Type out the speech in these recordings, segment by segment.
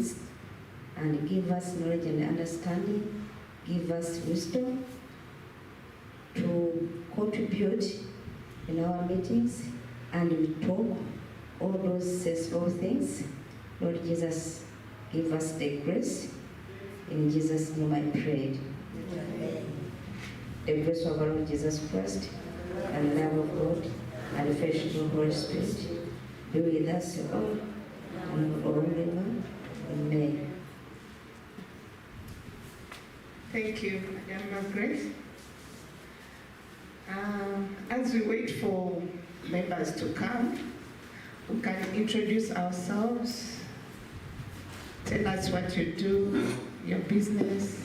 midst, and give us knowledge and understanding, give us wisdom to contribute in our meetings, and we talk all those sensible things. Lord Jesus, give us the grace. In Jesus' name I prayed. Amen. The grace of our Lord Jesus Christ, and the love of God, and the fellowship of the Holy Spirit be with us all, and forever. Amen. Thank you, Madam Grace. As we wait for members to come, we can introduce ourselves. Tell us what you do, your business,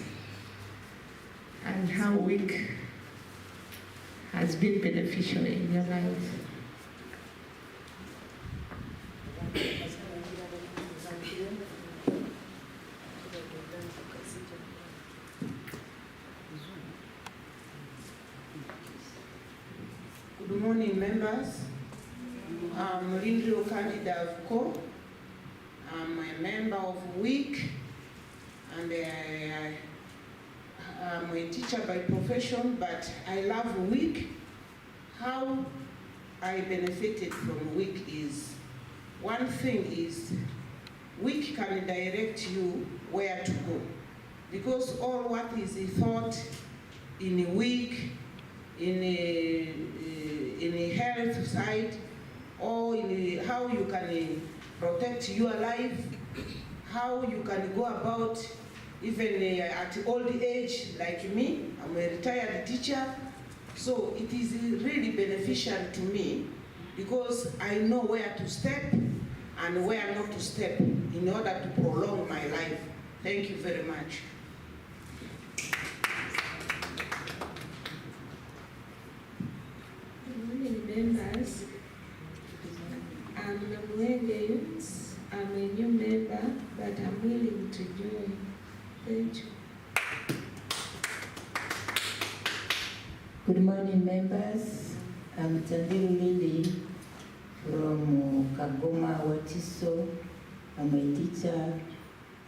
and how WIC has been beneficial in your life. Good morning, members. I'm Lindy Okandida of Co. I'm a member of WIC, and I'm a teacher by profession, but I love WIC. How I benefited from WIC is, one thing is, WIC can direct you where to go, because all what is thought in a WIC, in a health side, or in how you can protect your life, how you can go about even at old age like me. I'm a retired teacher, so it is really beneficial to me because I know where to step and where not to step in order to prolong my life. Thank you very much. Good morning, members. I'm Namwenge Youths. I'm a new member, but I'm willing to join. Thank you. Good morning, members. I'm Tandil Lily from Kagoma, Watiso. I'm a teacher.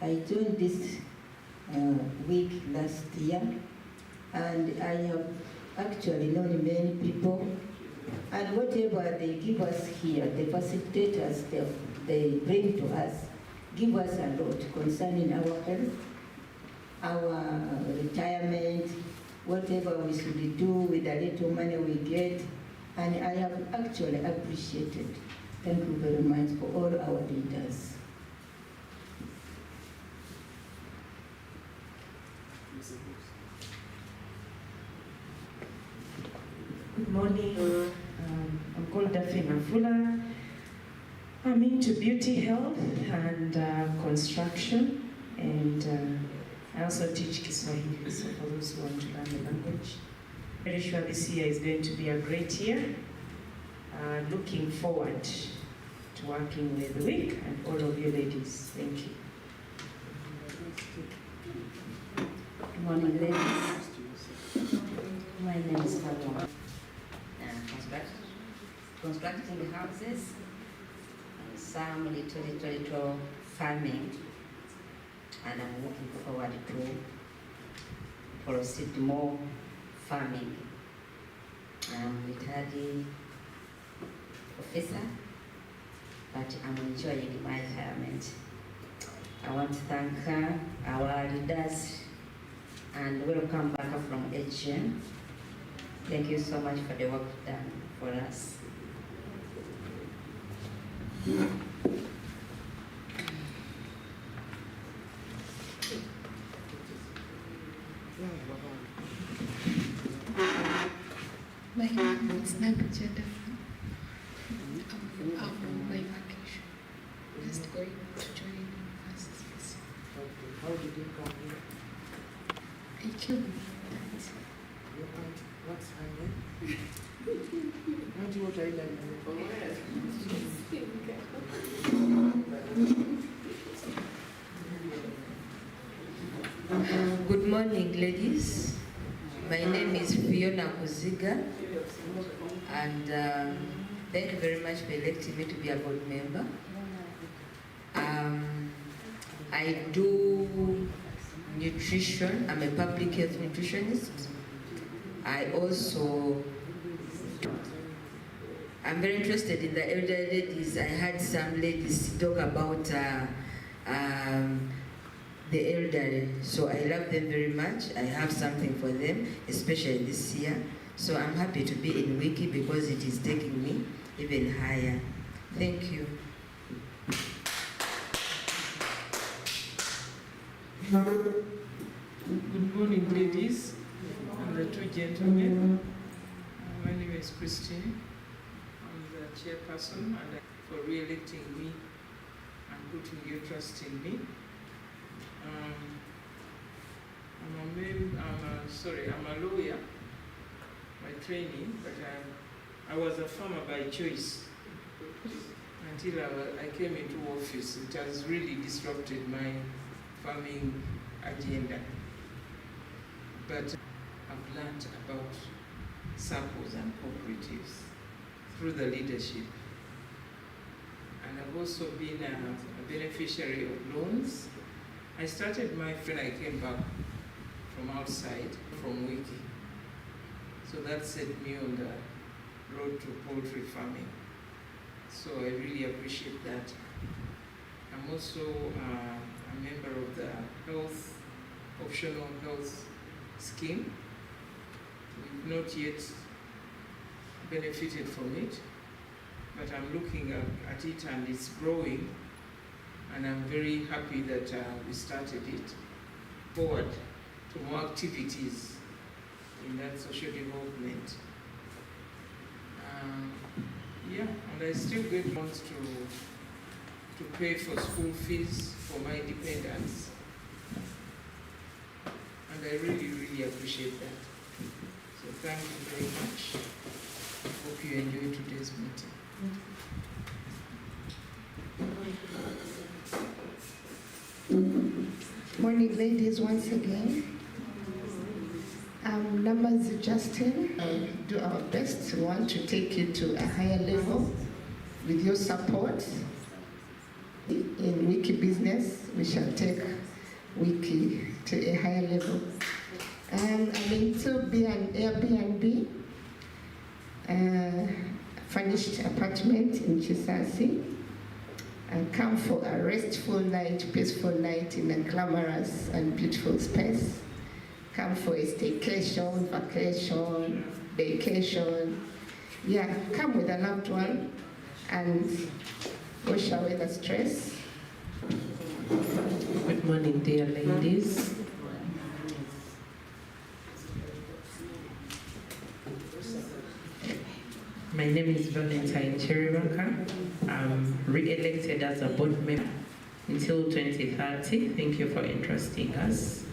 I joined this week last year, and I have actually known many people. And whatever they give us here, the facilitators they bring to us, give us a lot concerning our health, our retirement, whatever we should do with the little money we get. And I have actually appreciated. Thank you very much for all our leaders. Good morning. I'm called Daphne Mafula. I'm into beauty health and construction, and I also teach Kiswahili, so for those who want to learn the language. Very sure this year is going to be a great year. Looking forward to working with WIC and all of you ladies. Thank you. Good morning, ladies. My name is Falwa. Constructing houses, and some little farming, and I'm looking forward to proceed more farming. I'm a retired professor, but I'm enjoying my retirement. I want to thank our leaders and welcome back from HM. Thank you so much for the work done for us. My name is Nagajada. I'm on my vacation. Just going to join universities. How did you come here? I came. What's her name? Not what I like. Good morning, ladies. My name is Fiona Kuziga, and thank you very much for electing me to be a board member. I I do nutrition. I'm a public health nutritionist. I'm very interested in the elderly ladies. I had some ladies talk about the elderly, so I love them very much. I have something for them, especially this year. So I'm happy to be in Wiki because it is taking me even higher. Thank you. Good morning, ladies and the two gentlemen. My name is Christine. I'm the chairperson and for re-electing me and putting your trust in me. I'm a lawyer by training, but I was a farmer by choice until I came into office. It has really disrupted my farming agenda. But I've learned about SACCOs and cooperatives through the leadership. And I've also been a beneficiary of loans. I started my when I came back from outside, from Wiki. So that set me on the road to poultry farming. So I really appreciate that. I'm also a member of the optional health scheme. We've not yet benefited from it, but I'm looking at it and it's growing, and I'm very happy that we started it forward to more activities in that social development. And I still get loans to pay for school fees for my dependents. And I really, really appreciate that. So thank you very much. Hope you enjoy today's meeting. Morning, ladies, once again. Numbers Justin, do our best. We want to take you to a higher level with your support. In Wiki business, we shall take Wiki to a higher level. I'm into be an Airbnb, furnished apartment in Chisasi. I come for a restful night, peaceful night in a glamorous and beautiful space. Come for a staycation, vacation, vacation. Yeah, come with a loved one and wash away the stress. Good morning, dear ladies. My name is Valentine Cheriwaka. I'm re-elected as a board member until 2030. Thank you for entrusting us.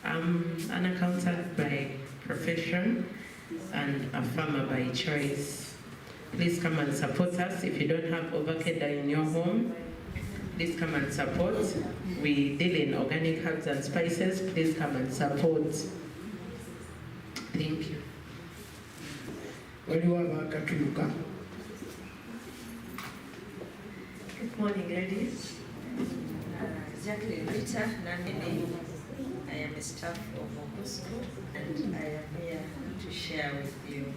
I'm an accountant by profession and a farmer by choice. Please come and support us. If you don't have avocado in your home, please come and support. We deal in organic herbs and spices. Please come and support. Thank you. Good morning, ladies. Jacqueline Rita Nandini. I am a staff of Obusco, and I am here to share with you.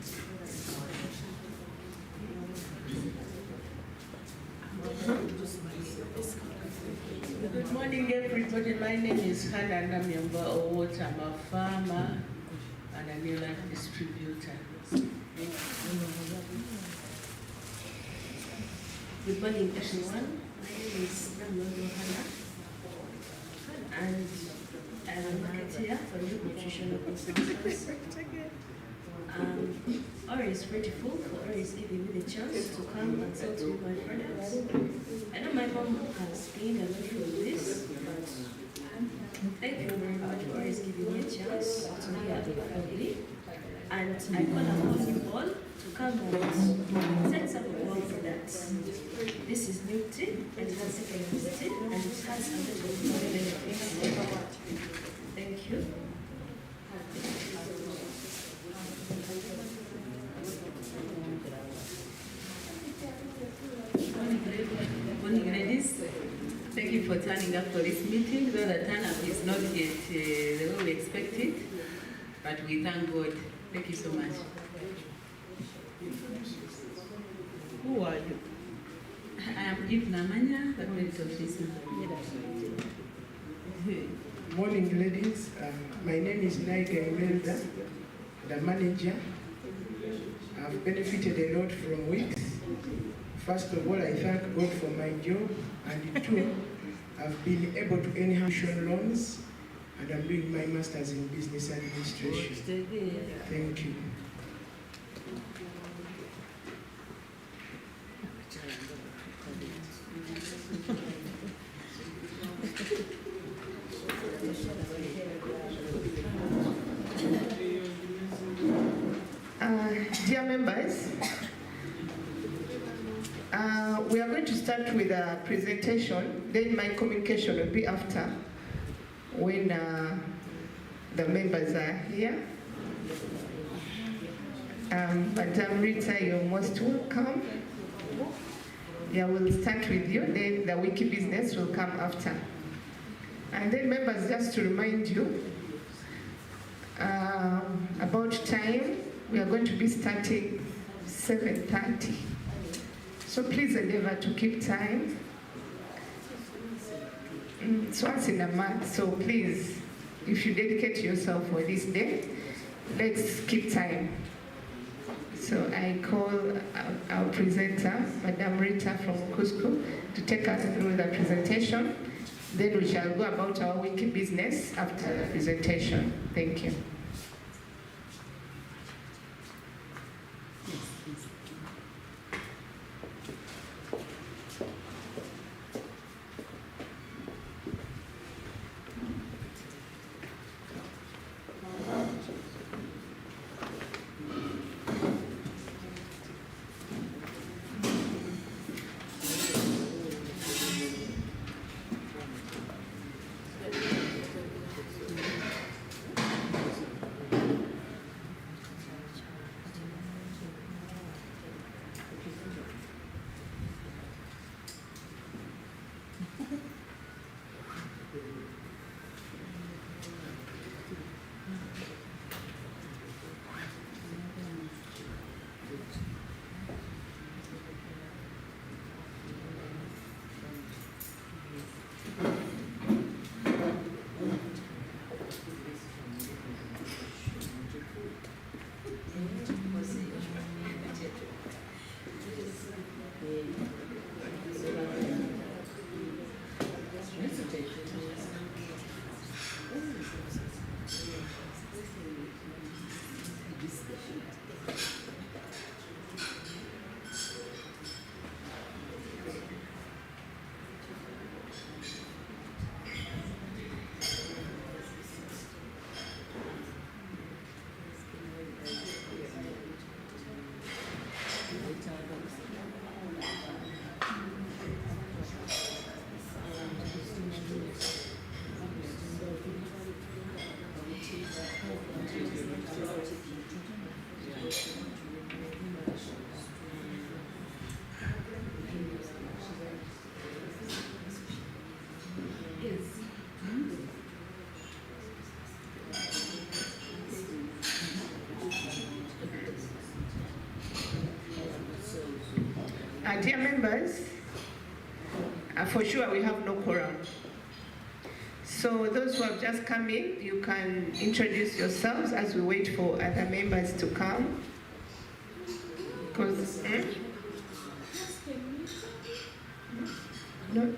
Good morning, everybody. My name is Hannah Namyamba Owot. I'm a farmer and a new life distributor. Good morning, everyone. My name is Namyondo Hannah, and I'm a marketeer for new nutritional consultants. Always grateful for always giving me the chance to come and sell to my products. I know my mom has gained a lot from this, but thank you very much for always giving me a chance to be at the family. And I call upon you all to come and set some of our products. This is new tea, it has secondary tea, and it has a lot of benefits. Thank you. Morning, ladies. Thank you for turning up for this meeting, though the turnout is not yet the way we expected, but we thank God. Thank you so much. Who are you? I am Eve Namanya, the credit officer. Morning, ladies. My name is Naika Imelda, the manager. I've benefited a lot from WIC. First of all, I thank God for my job, and two, I've been able to enhance loans, and I'm doing my master's in business administration. Thank you. Dear members, we are going to start with a presentation, then my communication will be after, when the members are here. Madam Rita, you're most welcome. Yeah, we'll start with you, then the wiki business will come after. And then members, just to remind you about time, we are going to be starting 7:30. So please endeavor to keep time. It's once in a month, so please, if you dedicate yourself for this day, let's keep time. So I call our presenter, Madam Rita from Cusco, to take us through the presentation. Then we shall go about our wiki business after the presentation. Thank you. Dear members, for sure we have no quorum. So those who have just come in, you can introduce yourselves as we wait for other members to come. Because, no.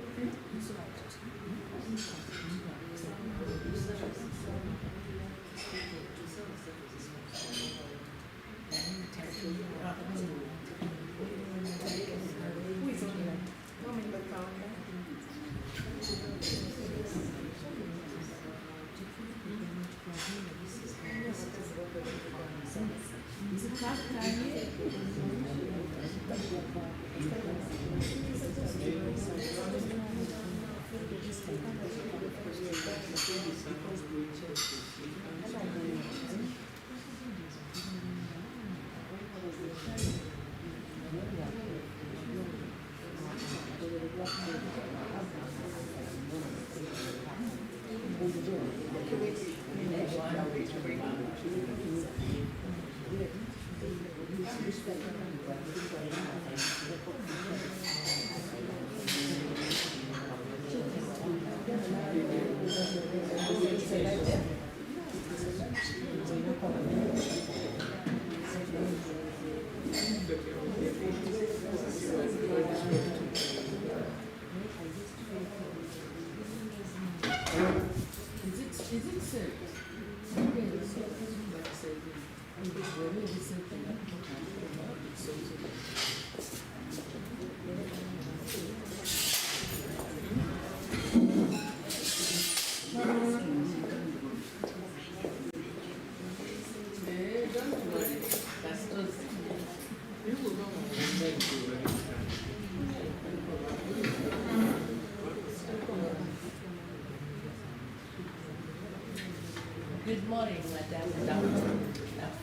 Good morning, Madam.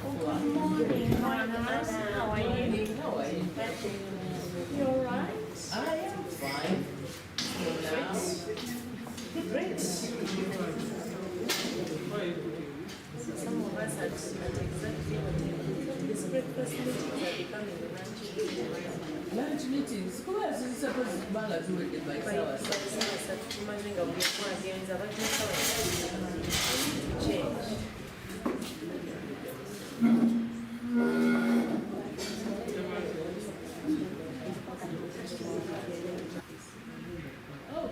Good morning, Hannah. How are you? How are you? You all right? I am fine. Great. So some of us at exactly these breakfast meetings are becoming the lunch meetings. Lunch meetings? Who else is supposed to be doing it by ourselves? Change.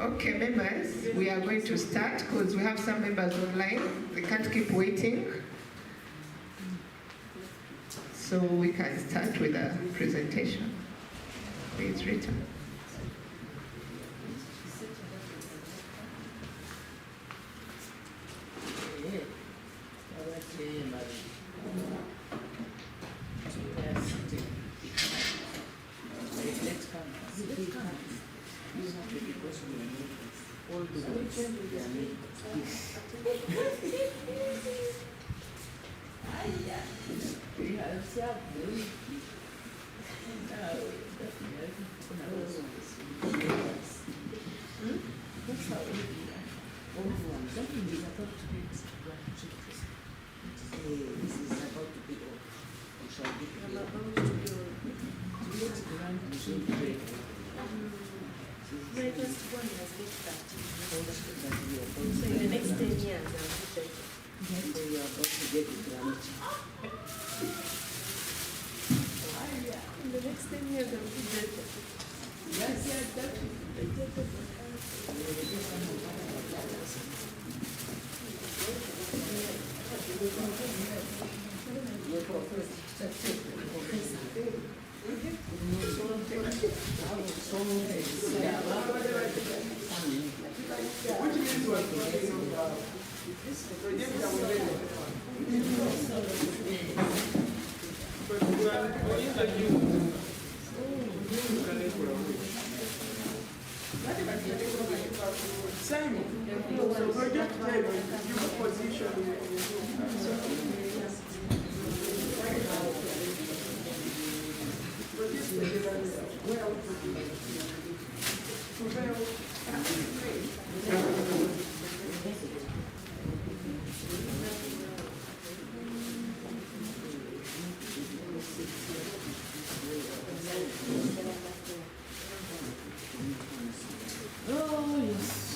Okay, members, we are going to start because we have some members online. They can't keep waiting. So we can start with a presentation. Please, Rita. My first one has been started. So in the next 10 years, I'll be better. So you are about to get the grant. In the next 10 years, I'll be better. Yes, definitely. Simon, so project time, you position. Oh, yes.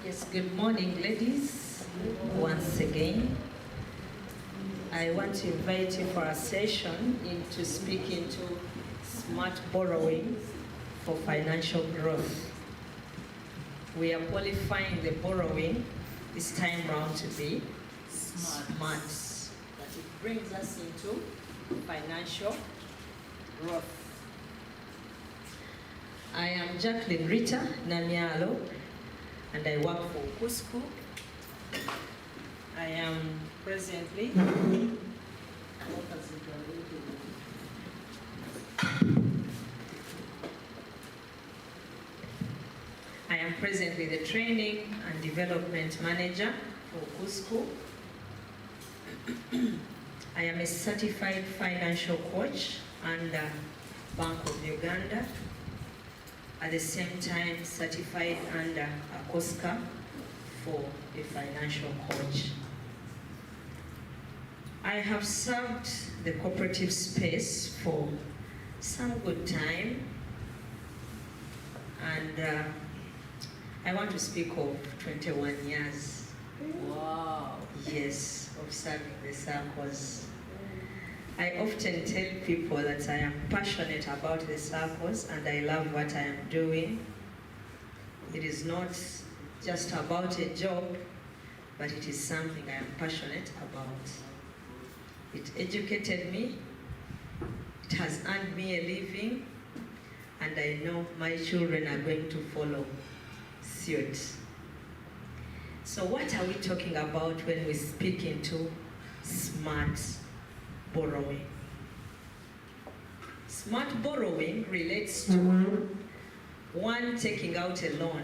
Yes, good morning, ladies. Once again, I want to invite you for a session into speaking to smart borrowing for financial growth. We are qualifying the borrowing this time round to be smart. But it brings us into financial growth. I am Jacqueline Rita Namialo, and I work for WIC. I am presently the training and development manager for WIC. I am a certified financial coach under Bank of Uganda. At the same time, certified under ACOSCA for a financial coach. I have served the cooperative space for some good time, and I want to speak of 21 years. Wow. Yes, of serving the circles. I often tell people that I am passionate about the circles and I love what I am doing. It is not just about a job, but it is something I am passionate about. It educated me, it has earned me a living, and I know my children are going to follow suit. So what are we talking about when we speak into smart borrowing? Smart borrowing relates to one, taking out a loan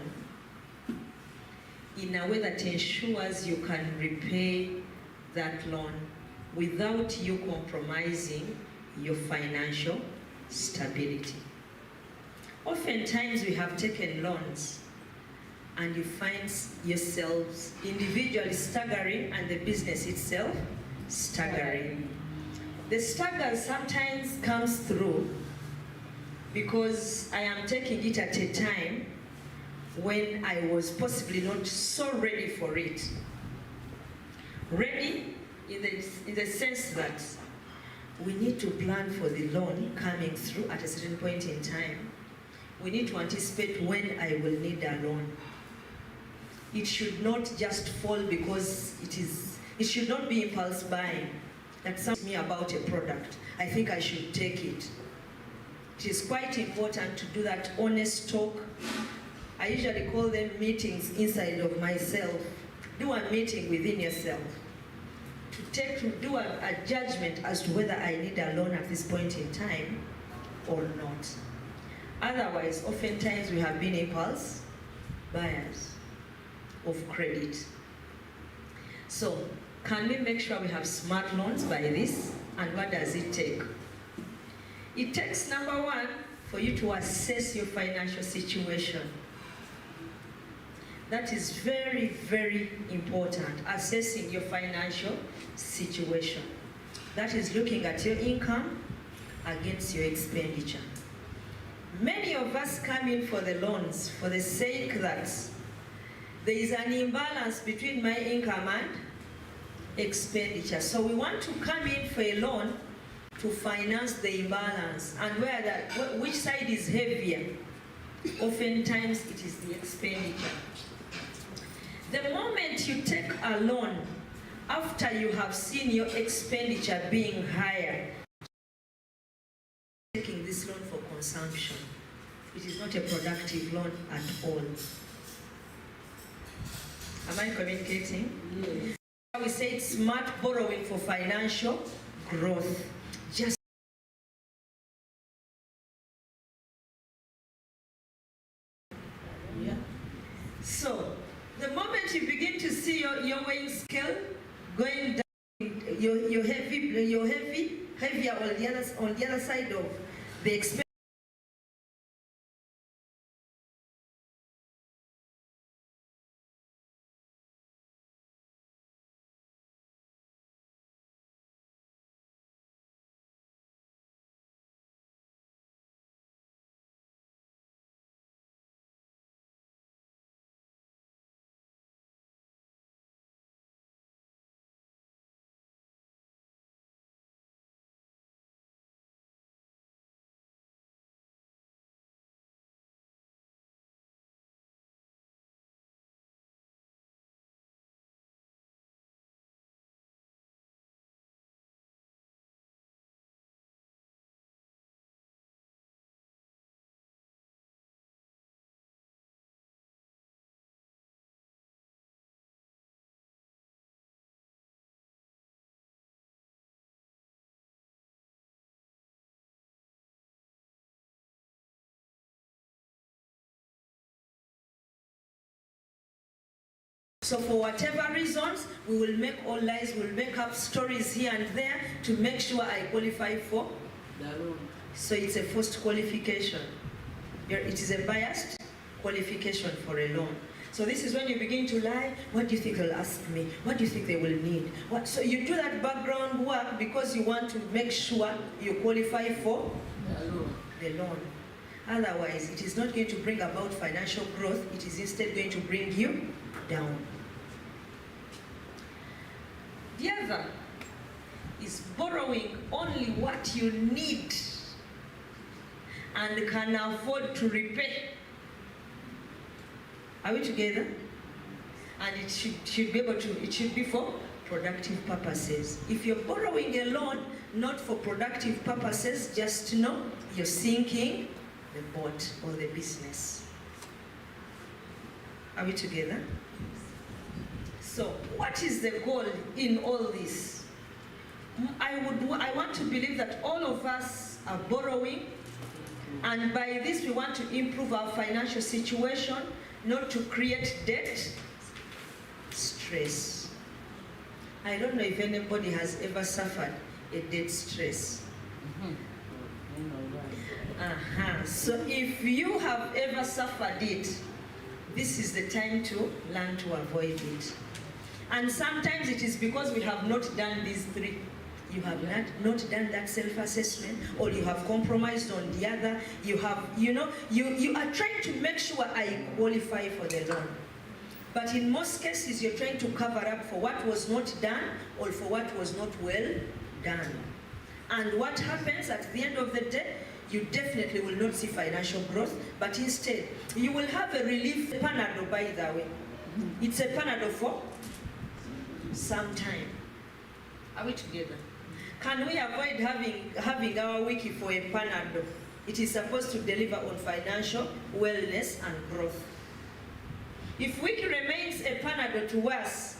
in a way that ensures you can repay that loan without you compromising your financial stability. Oftentimes we have taken loans and you find yourselves individually staggering and the business itself staggering. The stagger sometimes comes through because I am taking it at a time when I was possibly not so ready for it. Ready in the sense that we need to plan for the loan coming through at a certain point in time. We need to anticipate when I will need a loan. It should not just fall because it should not be impulse buying. That sounds me about a product. I think I should take it. It is quite important to do that honest talk. I usually call them meetings inside of myself. Do a meeting within yourself. To do a judgment as to whether I need a loan at this point in time or not. Otherwise, oftentimes we have been impulse buyers of credit. So, can we make sure we have smart loans by this? And what does it take? It takes, number one, for you to assess your financial situation. That is very, very important, assessing your financial situation. That is looking at your income against your expenditure. Many of us come in for the loans for the sake that there is an imbalance between my income and expenditure. So we want to come in for a loan to finance the imbalance, and which side is heavier? Oftentimes it is the expenditure. The moment you take a loan after you have seen your expenditure being higher, taking this loan for consumption, it is not a productive loan at all. Am I communicating? Yes. We say it's smart borrowing for financial growth. Just Yeah. so, the moment you begin to see your weighing scale going down, you're heavier on the other side of the expense. So for whatever reasons, we will make all lies, we'll make up stories here and there to make sure I qualify for the loan. So it's a forced qualification. It is a biased qualification for a loan. So this is when you begin to lie. What do you think they'll ask me? What do you think they will need? So you do that background work because you want to make sure you qualify for the loan. Otherwise, it is not going to bring about financial growth. It is instead going to bring you down. The other is borrowing only what you need and can afford to repay. Are we together? And it should be able to, it should be for productive purposes. If you're borrowing a loan not for productive purposes, just know you're sinking the boat or the business. Are we together? So, what is the goal in all this? I want to believe that all of us are borrowing, and by this we want to improve our financial situation, not to create debt, stress. I don't know if anybody has ever suffered a debt stress. So if you have ever suffered it, this is the time to learn to avoid it. And sometimes it is because we have not done these three. You have not done that self-assessment, or you have compromised on the other. You have, you are trying to make sure I qualify for the loan. But in most cases, you're trying to cover up for what was not done or for what was not well done. And what happens at the end of the day, you definitely will not see financial growth, but instead, you will have a relief Panadol, by the way. It's a Panadol for some time. Are we together? Can we avoid having our wiki for a Panadol? It is supposed to deliver on financial wellness and growth. If wiki remains a Panadol to us,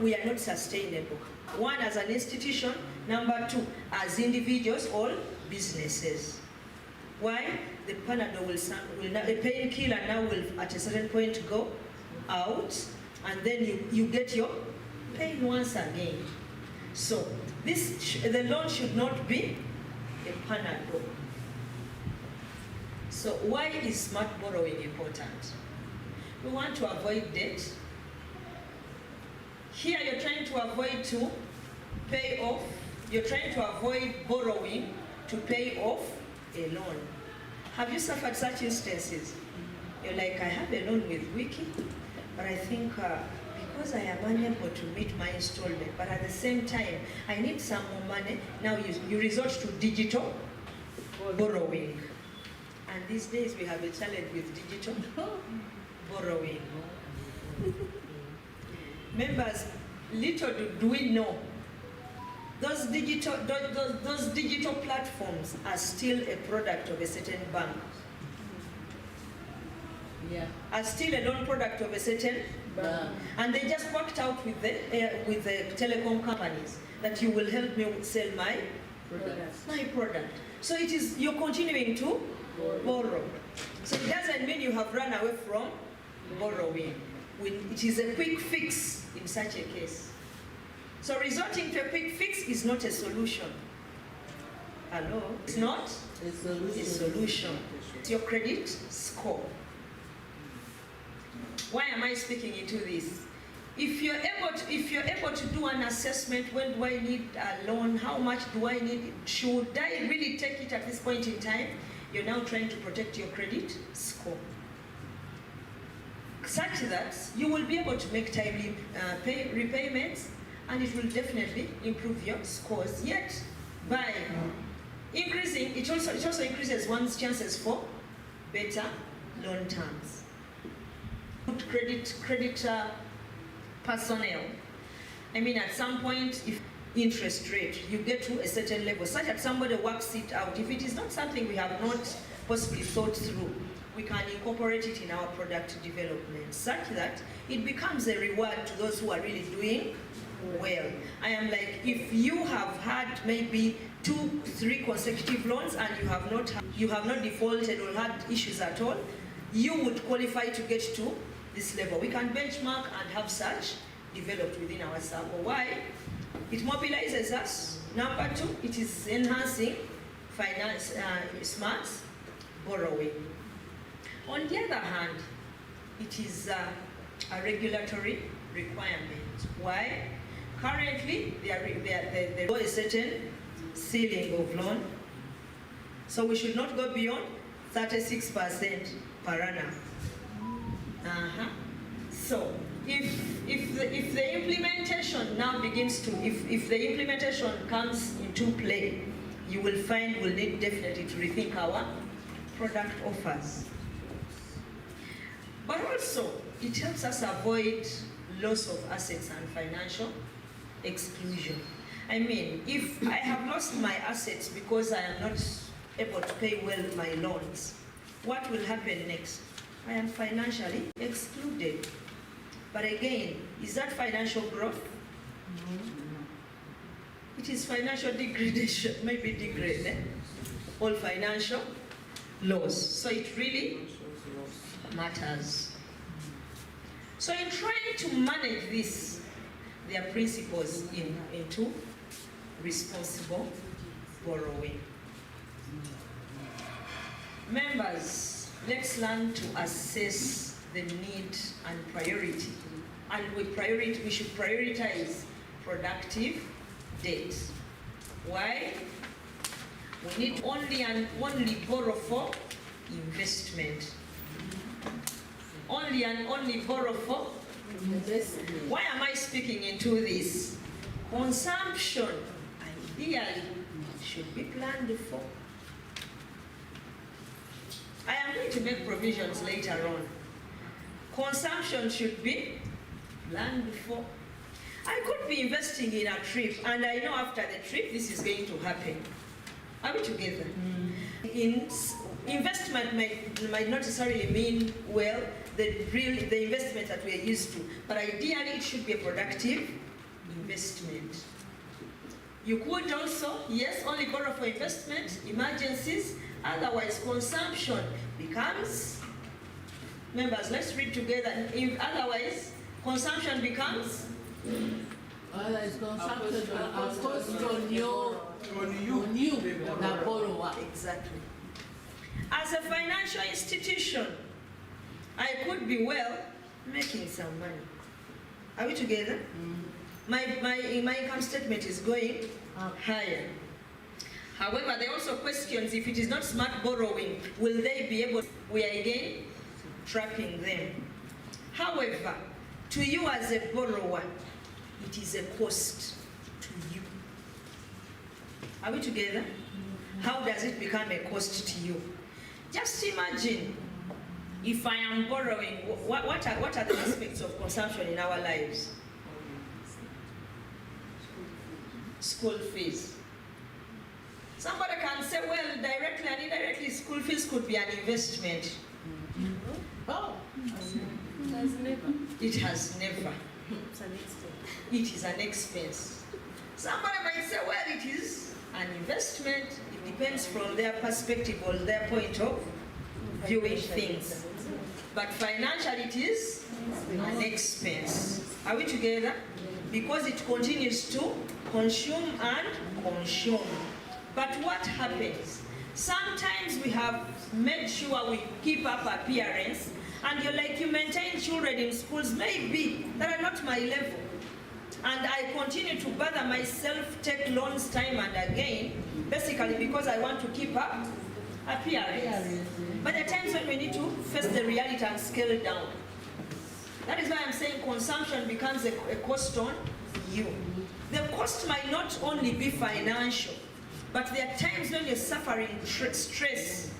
we are not sustainable. One, as an institution. Number two, as individuals or businesses. Why? The Panadol will now, a painkiller now will at a certain point go out, and then you get your pain once again. So the loan should not be a Panadol. So why is smart borrowing important? We want to avoid debt. Here you're trying to avoid to pay off. You're trying to avoid borrowing to pay off a loan. Have you suffered such instances? You're like, I have a loan with Wiki, but I think because I am unable to meet my installment, but at the same time, I need some more money. Now you resort to digital borrowing. And these days we have a challenge with digital borrowing. Members, little do we know, those digital platforms are still a product of a certain bank. are still a loan product of a certain bank. And they just worked out with the telecom companies that you will help me sell my product. So it is, you're continuing to borrow. So it doesn't mean you have run away from borrowing. It is a quick fix in such a case. So resorting to a quick fix is not a solution. Hello? It's not a solution. It's your credit score. Why am I speaking into this? If you're able to do an assessment, when do I need a loan? How much do I need? Should I really take it at this point in time? You're now trying to protect your credit score, such that you will be able to make timely repayments, and it will definitely improve your scores. Yet, by increasing, it also increases one's chances for better loan terms. Good credit personnel. I mean, at some point, if interest rate, you get to a certain level, such that somebody works it out. If it is not something we have not possibly thought through, we can incorporate it in our product development, such that it becomes a reward to those who are really doing well. I am like, if you have had maybe 2-3 consecutive loans and you have not defaulted or had issues at all, you would qualify to get to this level. We can benchmark and have such developed within our SACCO. Why? It mobilizes us. Number 2, it is enhancing finance, smart borrowing. On the other hand, it is a regulatory requirement. Why? Currently, there is a certain ceiling of loan, so we should not go beyond 36% per annum. So, if the implementation now begins to, if the implementation comes into play, you will find we'll need definitely to rethink our product offers. But also, it helps us avoid loss of assets and financial exclusion. I mean, if I have lost my assets because I am not able to pay well my loans, what will happen next? I am financially excluded. But again, is that financial growth? No. It is financial degradation, maybe degrade, or financial loss. So it really matters. So in trying to manage this, there are principles into responsible borrowing. Members, let's learn to assess the need and priority. And we should prioritize productive debt. Why? We need only borrow for investment. Only borrow for investment. Why am I speaking into this? Consumption, ideally, should be planned for. I am going to make provisions later on. Consumption should be planned for. I could be investing in a trip, and I know after the trip this is going to happen. Are we together? Investment might not necessarily mean, well, the investment that we are used to, but ideally it should be a productive investment. You could also, yes, only borrow for investment, emergencies, otherwise consumption becomes, members, let's read together. Otherwise, consumption becomes? Otherwise, consumption cost on you, the borrower. Exactly. As a financial institution, I could be well making some money. Are we together? My income statement is going higher. However, there are also questions, if it is not smart borrowing, will they be able, we are again trapping them. However, to you as a borrower, it is a cost to you. Are we together? How does it become a cost to you? Just imagine, if I am borrowing, what are the aspects of consumption in our lives? School fees. Somebody can say, well, directly and indirectly, school fees could be an investment. Oh, has never. It has never. It's an expense. It is an expense. Somebody might say, well, it is an investment. It depends from their perspective or their point of viewing things. But financially, it is an expense. Are we together? Because it continues to consume and consume. But what happens? Sometimes we have made sure we keep up appearance, and you're like, you maintain children in schools maybe that are not my level. And I continue to bother myself, take loans time and again, basically because I want to keep up appearance. But there are times when we need to face the reality and scale it down. That is why I'm saying consumption becomes a cost on you. The cost might not only be financial, but there are times when you're suffering stress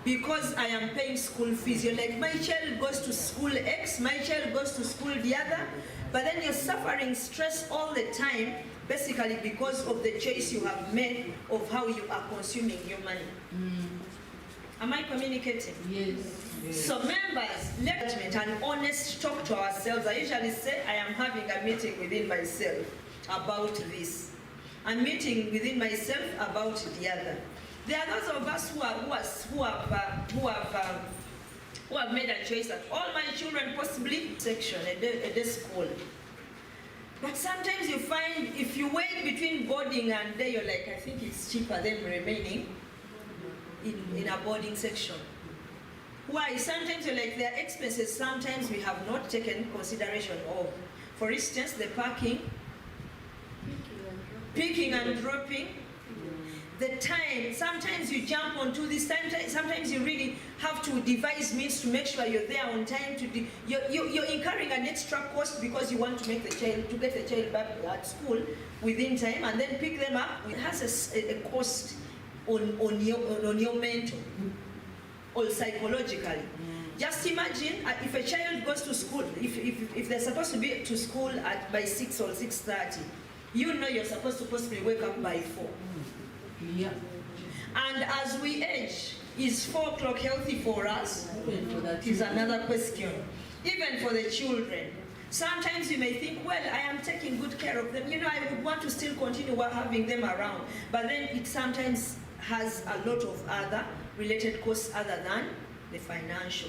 because I am paying school fees. You're like, my child goes to school X, my child goes to school the other, but then you're suffering stress all the time, basically because of the choice you have made of how you are consuming your money. Am I communicating? Yes. So members, let's make an honest talk to ourselves. I usually say I am having a meeting within myself about this. I'm meeting within myself about the other. There are those of us who have made a choice that all my children possibly section a day school. But sometimes you find if you wait between boarding and day, you're like, I think it's cheaper than remaining in a boarding section. Why? Sometimes you're like, there are expenses sometimes we have not taken consideration of. For instance, the parking, picking and dropping, the time. Sometimes you jump onto this, sometimes you really have to devise means to make sure you're there on time. You're incurring an extra cost because you want to make get the child back at school within time and then pick them up. It has a cost on your mental or psychologically. Just imagine if a child goes to school, if they're supposed to be to school by 6 or 6:30, you know you're supposed to possibly wake up by 4. Yeah. And as we age, is 4 o'clock healthy for us? Is another question. Even for the children. Sometimes you may think, well, I am taking good care of them. You know, I would want to still continue having them around. But then it sometimes has a lot of other related costs other than the financial.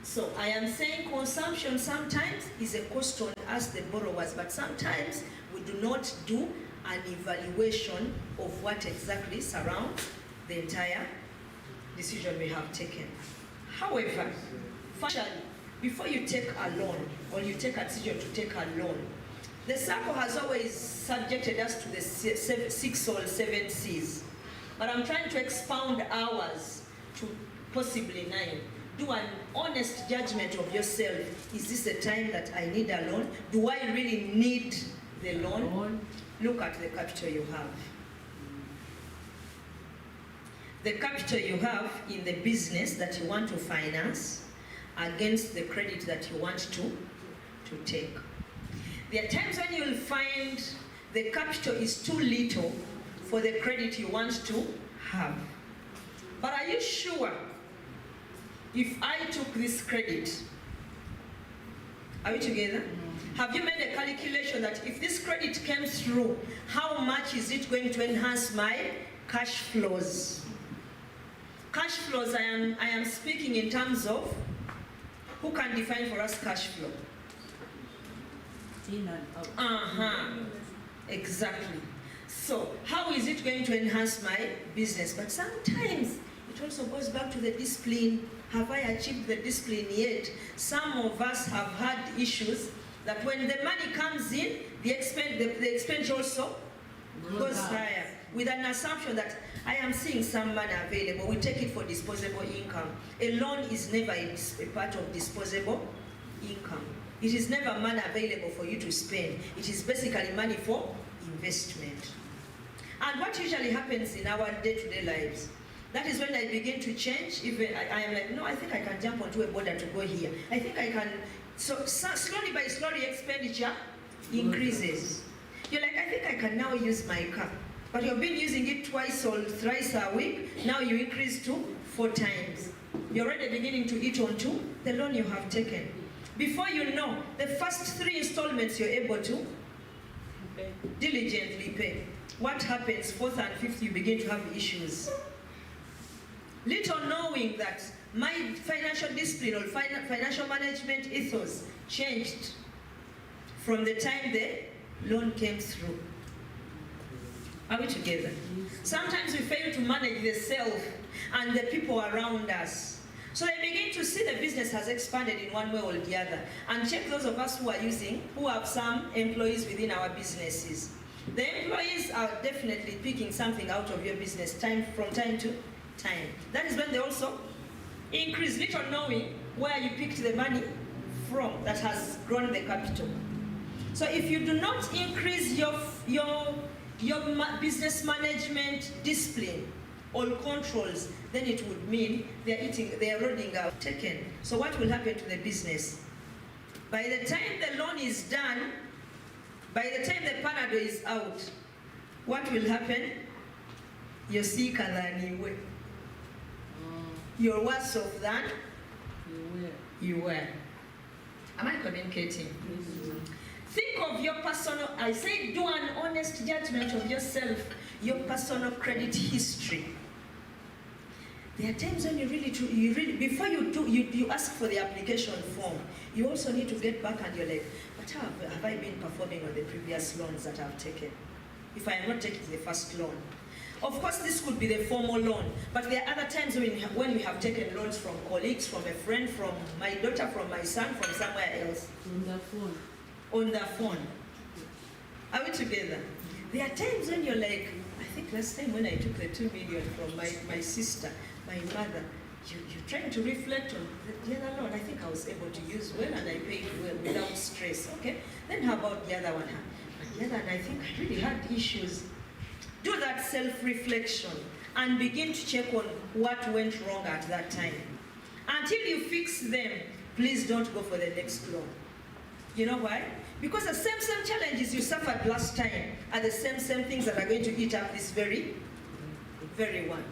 So I am saying consumption sometimes is a cost on us, the borrowers, but sometimes we do not do an evaluation of what exactly surrounds the entire decision we have taken. However, financially, before you take a loan or you take a decision to take a loan, the SACCO has always subjected us to the 6 or 7 C's. But I'm trying to expound ours to possibly 9. Do an honest judgment of yourself. Is this the time that I need a loan? Do I really need the loan? Look at the capital you have. The capital you have in the business that you want to finance against the credit that you want to take. There are times when you'll find the capital is too little for the credit you want to have. But are you sure if I took this credit, are we together? Have you made a calculation that if this credit came through, how much is it going to enhance my cash flows? Cash flows, I am speaking in terms of, who can define for us cash flow? In and out. Exactly. So, how is it going to enhance my business? But sometimes it also goes back to the discipline. Have I achieved the discipline yet? Some of us have had issues that when the money comes in, the expense also goes higher, with an assumption that I am seeing some money available. We take it for disposable income. A loan is never a part of disposable income. It is never money available for you to spend. It is basically money for investment. And what usually happens in our day-to-day lives, that is when I begin to change. Even I am like, no, I think I can jump onto a border to go here. I think I can. So slowly by slowly, expenditure increases. You're like, I think I can now use my car. But you've been using it twice or thrice a week. Now you increase to 4 times. You're already beginning to eat on to the loan you have taken. Before you know, the first 3 installments you're able to diligently pay. What happens 4th and 5th, you begin to have issues. Little knowing that my financial discipline or financial management ethos changed from the time the loan came through. Are we together? Sometimes we fail to manage the self and the people around us. So they begin to see the business has expanded in one way or the other. And check those of us who have some employees within our businesses. The employees are definitely picking something out of your business from time to time. That is when they also increase, little knowing where you picked the money from that has grown the capital. So if you do not increase your business management discipline or controls, then it would mean they're running out taken. So what will happen to the business? By the time the loan is done, by the time the Panado is out, what will happen? You're sicker than you were. You're worse off than you were. Am I communicating? Think of your personal, I say do an honest judgment of yourself, your personal credit history. There are times when you really, before you ask for the application form, you also need to get back and you're like, but how have I been performing on the previous loans that I've taken? If I am not taking the first loan. Of course, this could be the formal loan, but there are other times when we have taken loans from colleagues, from a friend, from my daughter, from my son, from somewhere else. On the phone. On the phone. Are we together? There are times when you're like, I think last time when I took the 2 million from my sister, my mother, you're trying to reflect on the other loan. I think I was able to use well and I paid well without stress, okay? Then how about the other one? But the other one, I think I really had issues. Do that self-reflection and begin to check on what went wrong at that time. Until you fix them, please don't go for the next loan. You know why? Because the same challenges you suffered last time are the same things that are going to eat up this very one.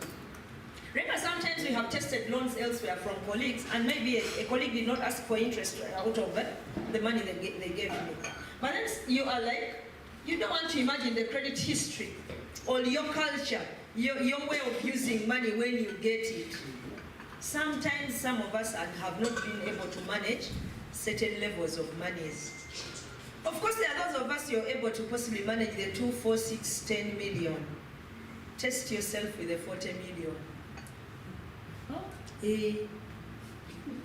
Remember, sometimes we have tested loans elsewhere from colleagues, and maybe a colleague did not ask for interest out of the money they gave me. But then you are like, you don't want to imagine the credit history or your culture, your way of using money when you get it. Sometimes some of us have not been able to manage certain levels of monies. Of course, there are those of us you're able to possibly manage the 2, 4, 6, 10 million. Test yourself with the 40 million.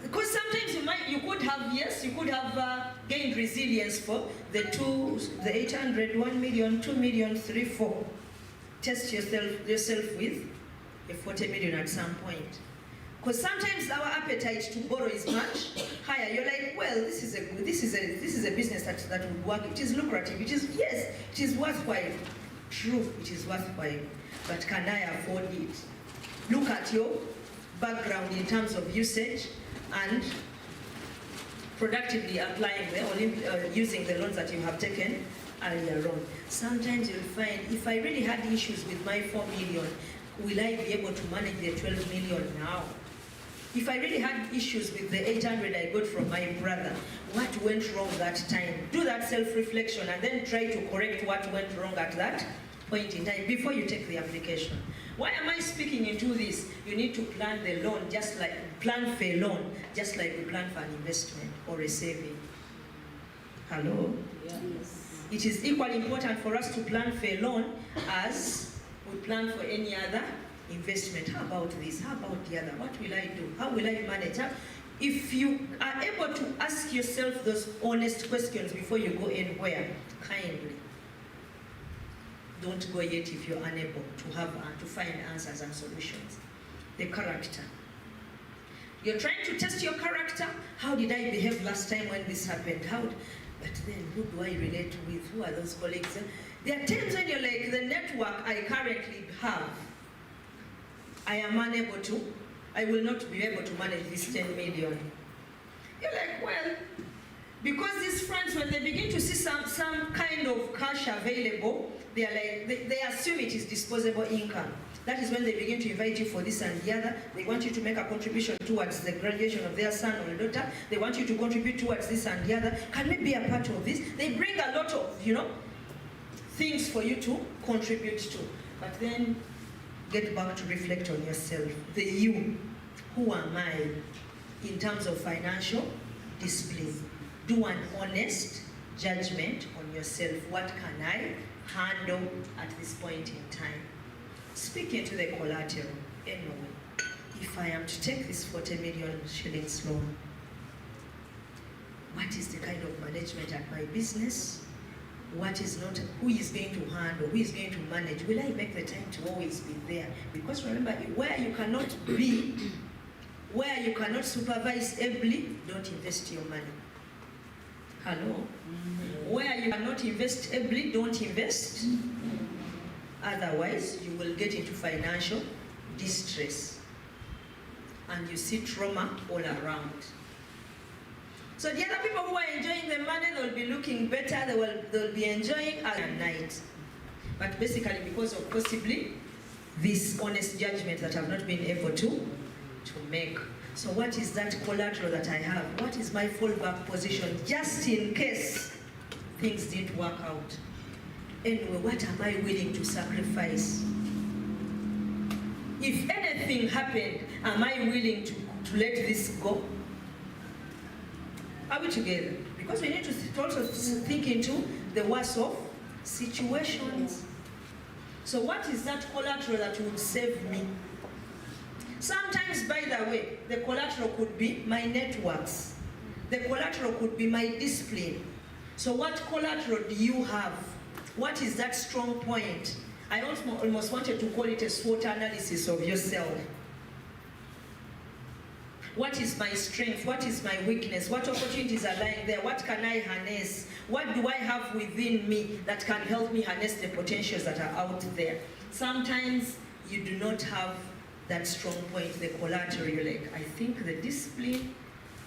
Because sometimes you could have gained resilience for the 800, 1 million, 2 million, 3, 4. Test yourself with a 40 million at some point. Because sometimes our appetite to borrow is much higher. You're like, well, this is a business that would work. It is lucrative. It is worthwhile. True, it is worthwhile. But can I afford it? Look at your background in terms of usage and productively applying or using the loans that you have taken earlier on. Sometimes you'll find, if I really had issues with my 4 million, will I be able to manage the 12 million now? If I really had issues with the 800 I got from my brother, what went wrong that time? Do that self-reflection and then try to correct what went wrong at that point in time before you take the application. Why am I speaking into this? You need to plan the loan, plan for a loan, just like you plan for an investment or a saving. Hello? Yes. It is equally important for us to plan for a loan as we plan for any other investment. How about this? How about the other? What will I do? How will I manage? If you are able to ask yourself those honest questions before you go anywhere, kindly, don't go yet if you're unable to find answers and solutions. The character. You're trying to test your character. How did I behave last time when this happened? But then who do I relate with? Who are those colleagues? There are times when you're like, the network I currently have, I am unable to, I will not be able to manage this 10 million. You're like, well, because these friends, when they begin to see some kind of cash available, they are like, they assume it is disposable income. That is when they begin to invite you for this and the other. They want you to make a contribution towards the graduation of their son or daughter. They want you to contribute towards this and the other. Can we be a part of this? They bring a lot of, things for you to contribute to. But then get back to reflect on yourself. The you. Who am I in terms of financial discipline? Do an honest judgment on yourself. What can I handle at this point in time? Speaking to the collateral, anyway, if I am to take this 40 million shillings loan, what is the kind of management at my business? What is not, who is going to handle, who is going to manage? Will I make the time to always be there? Because remember, where you cannot be, where you cannot supervise ably, don't invest your money. Hello? Where you cannot invest ably, don't invest. Otherwise, you will get into financial distress. And you see trauma all around. So the other people who are enjoying the money, they'll be looking better, they'll be enjoying at night. But basically because of possibly this honest judgment that I've not been able to make. So what is that collateral that I have? What is my fallback position just in case things didn't work out? Anyway, what am I willing to sacrifice? If anything happened, am I willing to let this go? Are we together? Because we need to also think into the worst of situations. So what is that collateral that would save me? Sometimes, by the way, the collateral could be my networks. The collateral could be my discipline. So what collateral do you have? What is that strong point? I almost wanted to call it a SWOT analysis of yourself. What is my strength? What is my weakness? What opportunities are lying there? What can I harness? What do I have within me that can help me harness the potentials that are out there? Sometimes you do not have that strong point, the collateral. You're like, I think the discipline,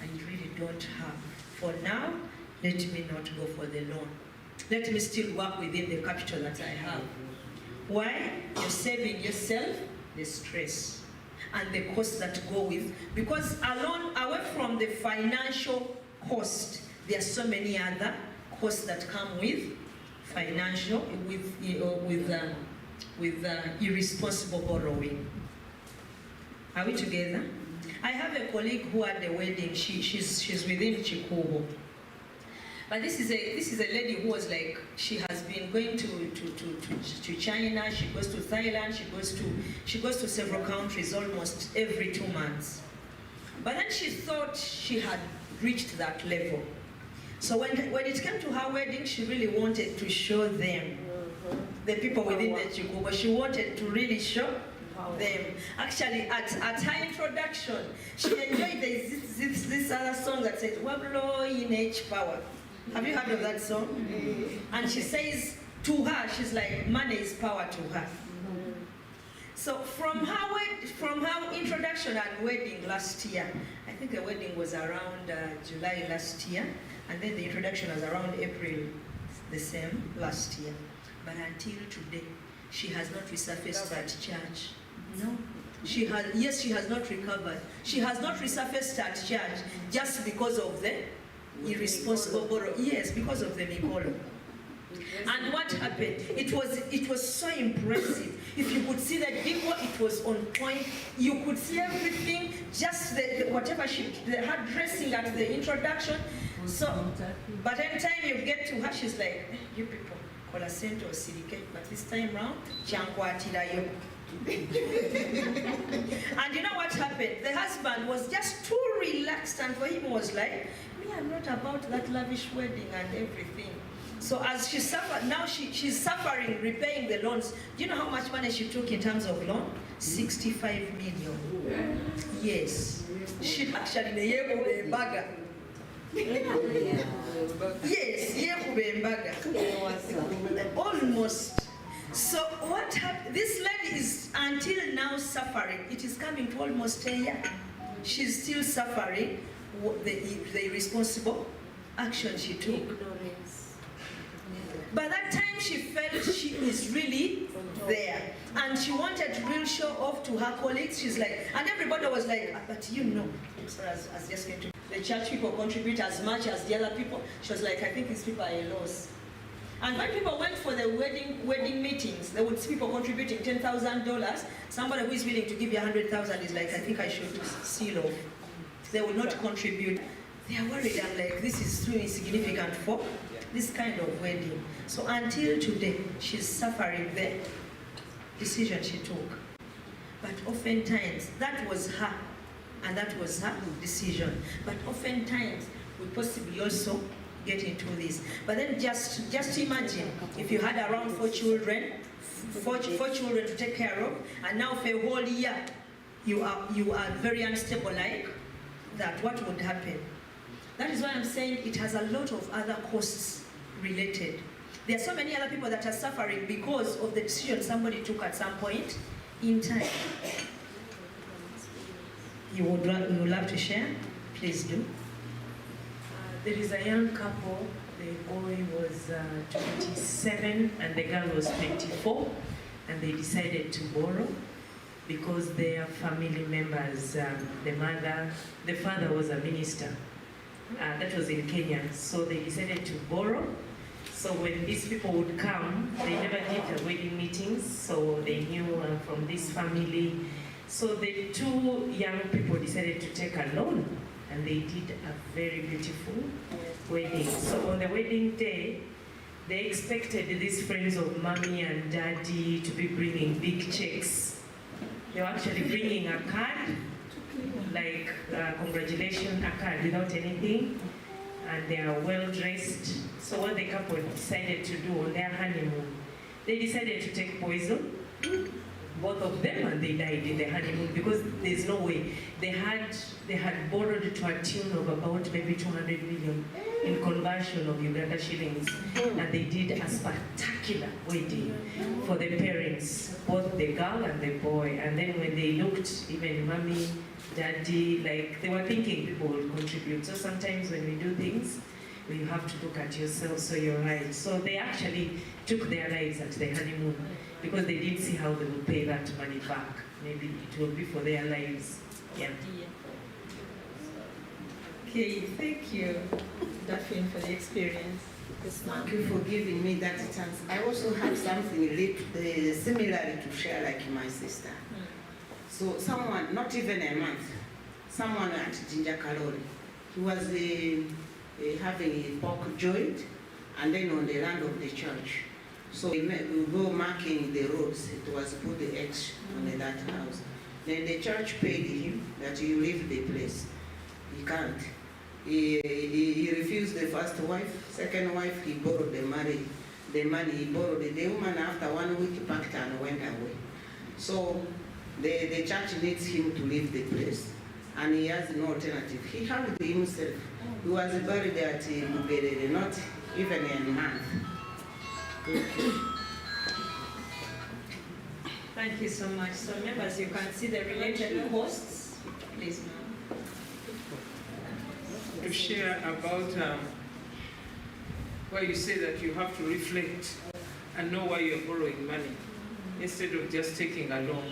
I really don't have. For now, let me not go for the loan. Let me still work within the capital that I have. Why? You're saving yourself the stress and the costs that go with, because alone, away from the financial cost, there are so many other costs that come with financial, with irresponsible borrowing. Are we together? I have a colleague who had a wedding. She's within Chikubo. But this is a lady who was like, she has been going to China, she goes to Thailand, she goes to several countries almost every 2 months. But then she thought she had reached that level. So when it came to her wedding, she really wanted to show them, the people within the Chikubo, she wanted to really show them. Actually, at her introduction, she enjoyed this other song that says, "Wablo in H power." Have you heard of that song? And she says to her, she's like, money is power to her. So from her introduction and wedding last year, I think the wedding was around July last year, and then the introduction was around April the same last year. But until today, she has not resurfaced at church. No. She has not recovered. She has not resurfaced at church just because of the irresponsible borrow. Yes, because of the Mikolo. And what happened? It was so impressive. If you could see that people, it was on point. You could see everything, just whatever her dressing at the introduction. So, but every time you get to her, she's like, you people, call a cento sirike, but this time round, chankwa. And you know what happened? The husband was just too relaxed, and for him was like, me, I'm not about that lavish wedding and everything. So as she suffered, now she's suffering, repaying the loans. Do you know how much money she took in terms of loan? 65 million. Yes. She actually yes, almost. So what happened? This lady is until now suffering. It is coming to almost a year. She's still suffering the irresponsible action she took. By that time, she felt she is really there. And she wanted to really show off to her colleagues. She's like, and everybody was like, but you know, sorry, I was just going to, the church people contribute as much as the other people. She was like, I think these people are a loss. And when people went for the wedding meetings, they would see people contributing $10,000. Somebody who is willing to give you 100,000 is like, I think I should seal off. They will not contribute. They are worried. I'm like, this is too insignificant for this kind of wedding. So until today, she's suffering the decision she took. But oftentimes, that was her, and that was her decision. But oftentimes, we possibly also get into this. But then just imagine if you had around four children to take care of, and now for a whole year, you are very unstable like that. What would happen? That is why I'm saying it has a lot of other costs related. There are so many other people that are suffering because of the decision somebody took at some point in time. You would love to share? Please do. There is a young couple. The boy was 27 and the girl was 24, and they decided to borrow because their family members, the father was a minister. That was in Kenya, so they decided to borrow. So when these people would come, they never did the wedding meetings, so they knew from this family. So the two young people decided to take a loan, and they did a very beautiful wedding. So on the wedding day, they expected these friends of mommy and daddy to be bringing big checks. They were actually bringing a card, like congratulations, a card without anything, and they are well dressed. So what the couple decided to do on their honeymoon, they decided to take poison, both of them, and they died in the honeymoon because there's no way. They had borrowed to a tune of about maybe 200 million in conversion of Uganda shillings, and they did a spectacular wedding for the parents, both the girl and the boy. And then when they looked, even mommy, daddy, like they were thinking people will contribute. So sometimes when we do things, you have to look at yourself, so you're right. So they actually took their lives at the honeymoon because they didn't see how they would pay that money back. Maybe it will be for their lives. Yeah. Okay, thank you, Daphne, for the experience. Thank you for giving me that chance. I also have something similar to share like my sister. So someone, not even a month, someone at Ginger Kalori, he was having a pork joint, and then on the land of the church. So we go marking the roads. It was put the X on that house. Then the church paid him that you leave the place. He can't. He refused the first wife. Second wife, he borrowed the money he borrowed. The woman after 1 week packed and went away. So the church needs him to leave the place, and he has no alternative. He hanged himself. He was buried at Mugerere, not even a month. Thank you so much. So members, you can see the related costs. Please, ma'am. To share about why you say that you have to reflect and know why you're borrowing money instead of just taking a loan.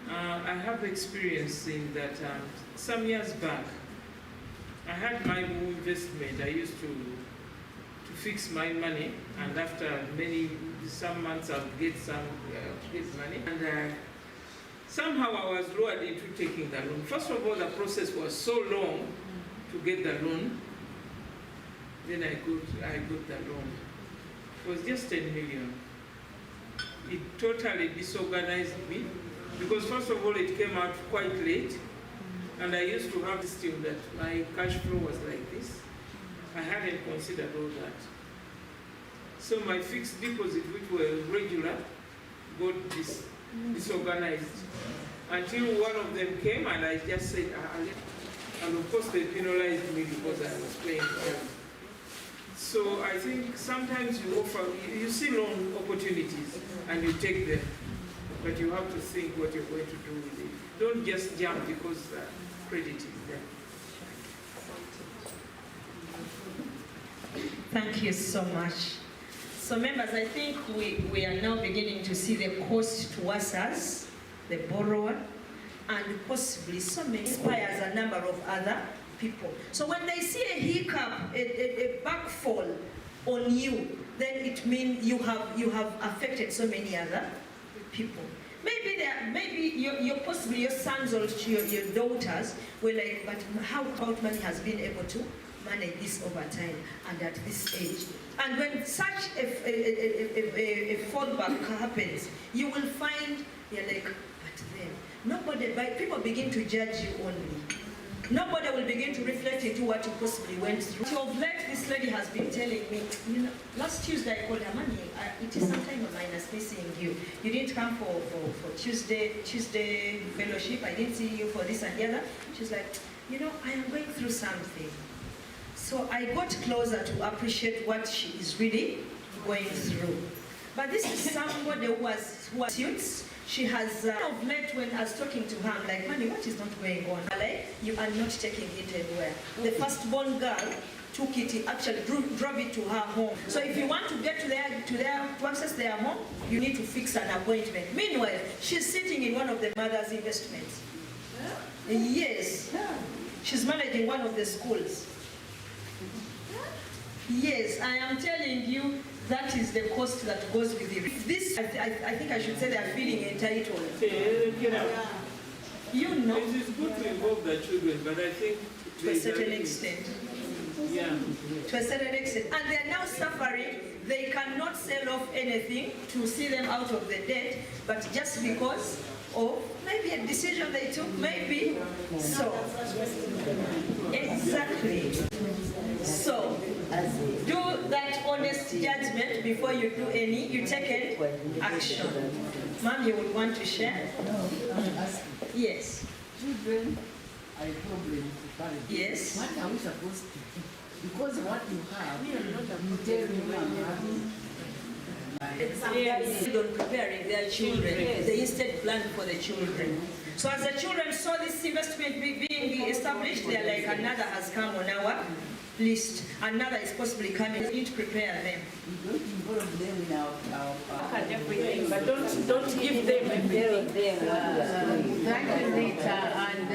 I have experience in that some years back, I had my investment. I used to fix my money, and after some months I would get money. And somehow I was lured into taking the loan. First of all, the process was so long to get the loan. Then I got the loan. It was just 10 million. It totally disorganized me because first of all it came out quite late, and I used to have this thing that my cash flow was like this. I hadn't considered all that. So my fixed deposit, which were regular, got disorganized until one of them came, and I just said, and of course they penalized me because I was paying them. So I think sometimes you see loan opportunities and you take them, but you have to think what you're going to do with it. Don't just jump because credit is there. Thank you so much. So members, I think we are now beginning to see the cost to us, the borrower, and possibly some inspires a number of other people. So when they see a hiccup, a backfall on you, then it means you have affected so many other people. Maybe your possibly your sons or your daughters were like, but how about money has been able to manage this over time and at this age? And when such a fallback happens, you will find you're like, but then people begin to judge you only. Nobody will begin to reflect into what you possibly went through. Of late, this lady has been telling me, you know, last Tuesday I called her, Mommy, it is sometime of mine is missing you. You didn't come for Tuesday fellowship. I didn't see you for this and the other. She's like, you know, I am going through something. So I got closer to appreciate what she is really going through. But this is somebody who has suits. She has of late when I was talking to her, I'm like, Mommy, what is not going on? Like, you are not taking it anywhere. The firstborn girl took it, actually drove it to her home. So if you want to get to access their home, you need to fix an appointment. Meanwhile, she's sitting in one of the mother's investments. Yes. She's managing one of the schools. Yes, I am telling you, that is the cost that goes with it. This, I think I should say they are feeling entitled. You know. It is good to involve the children, but I think to a certain extent. Yeah. To a certain extent. And they are now suffering. They cannot sell off anything to see them out of the debt, but just because of maybe a decision they took, maybe. So, exactly. So, do that honest judgment before you do any, you take an action. Mom, you would want to share? Yes. Children are a problem to parents. Yes. What are we supposed to do? Because what you have, you tell me I'm having. They don't preparing their children. They instead plan for the children. So as the children saw this investment being established, they're like, another has come on our list. Another is possibly coming. We need to prepare them. We don't involve them in our everything, but don't give them everything. Thank you, Rita. And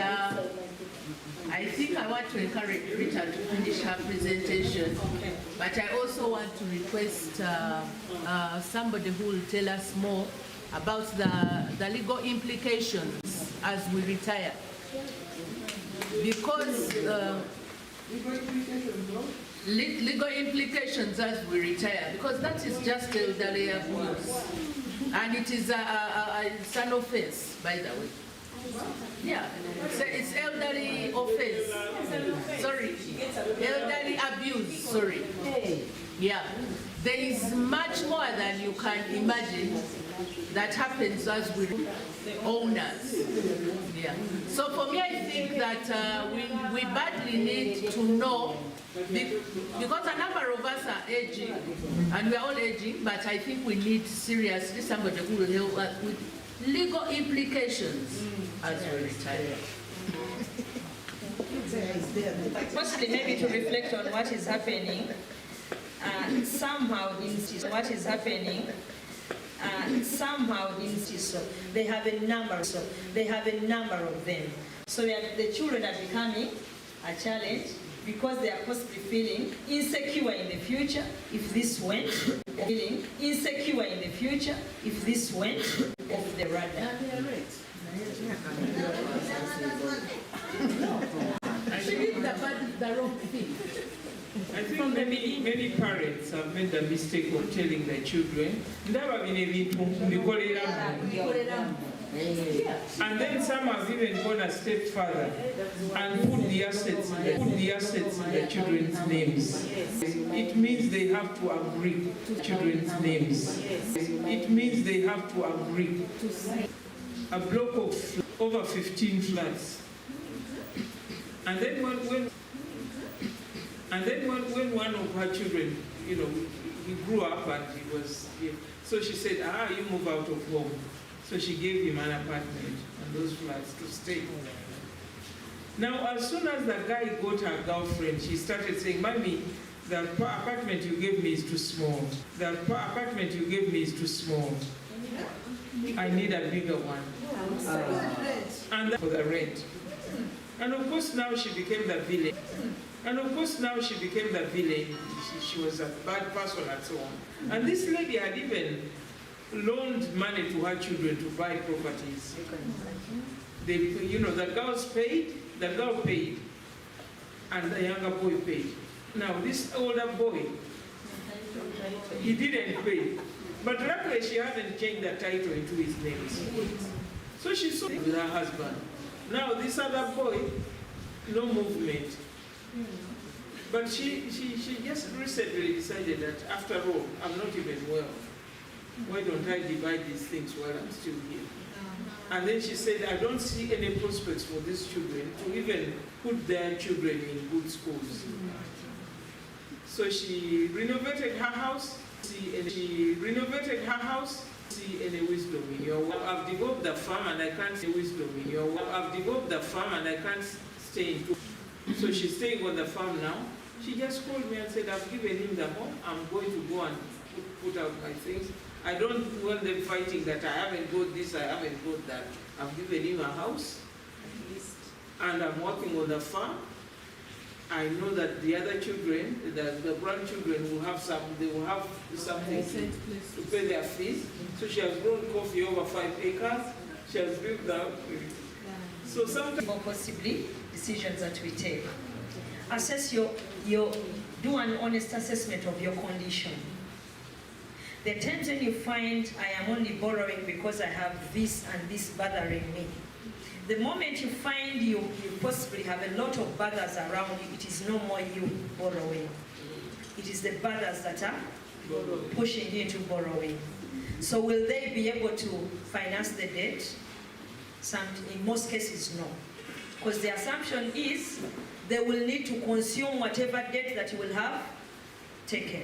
I think I want to encourage Rita to finish her presentation, but I also want to request somebody who will tell us more about the legal implications as we retire. Because legal implications as we retire, because that is just elderly abuse, and it is it's an offense, by the way. Yeah, so it's elderly offense. Sorry, elderly abuse. Sorry. Yeah, there is much more than you can imagine that happens as we owners. Yeah. So for me, I think that we badly need to know, because a number of us are aging, and we are all aging, but I think we need seriously somebody who will help us with legal implications as we retire. Possibly maybe to reflect on what is happening, somehow in what is happening, somehow in so they have a number, of them. So the children are becoming a challenge because they are possibly feeling insecure in the future if this went, feeling insecure in the future if this went off the radar. She did the wrong thing. I think many parents have made the mistake of telling their children, and then some have even gone a step further and put the assets in the children's names. It means they have to agree to children's names. It means they have to agree. A block of over 15 flats. And then when one of her children, you know, he grew up and he was here, so she said, you move out of home. So she gave him an apartment and those flats to stay. Now, as soon as the guy got her girlfriend, she started saying, Mommy, The apartment you gave me is too small. The apartment you gave me is too small. I need a bigger one. And for the rent. And of course now she became the villain. And of course now she became the villain. She was a bad person and so on. And this lady had even loaned money to her children to buy properties. They, you know, the girl paid, and the younger boy paid. Now this older boy, he didn't pay. But luckily she hadn't changed the title into his name. So she sold with her husband. Now this other boy, no movement. But she just recently decided that after all, I'm not even well. Why don't I divide these things while I'm still here? And then she said, I don't see any prospects for these children to even put their children in good schools. So she renovated her house. She renovated her house. See any wisdom in your work. I've developed the farm and I can't see wisdom in your work. I've developed the farm and I can't stay in. So she's staying on the farm now. She just called me and said, I've given him the home. I'm going to go and put out my things. I don't want them fighting that I haven't got this, I haven't got that. I've given him a house, and I'm working on the farm. I know that the other children, the grandchildren will have something to pay their fees. So she has grown coffee over 5 acres. She has built that. So sometimes, or possibly decisions that we take. Assess do an honest assessment of your condition. The times when you find I am only borrowing because I have this and this bothering me. The moment you find you possibly have a lot of bothers around you, it is no more you borrowing. It is the bothers that are pushing you into borrowing. So will they be able to finance the debt? In most cases, no. Because the assumption is they will need to consume whatever debt that you will have taken.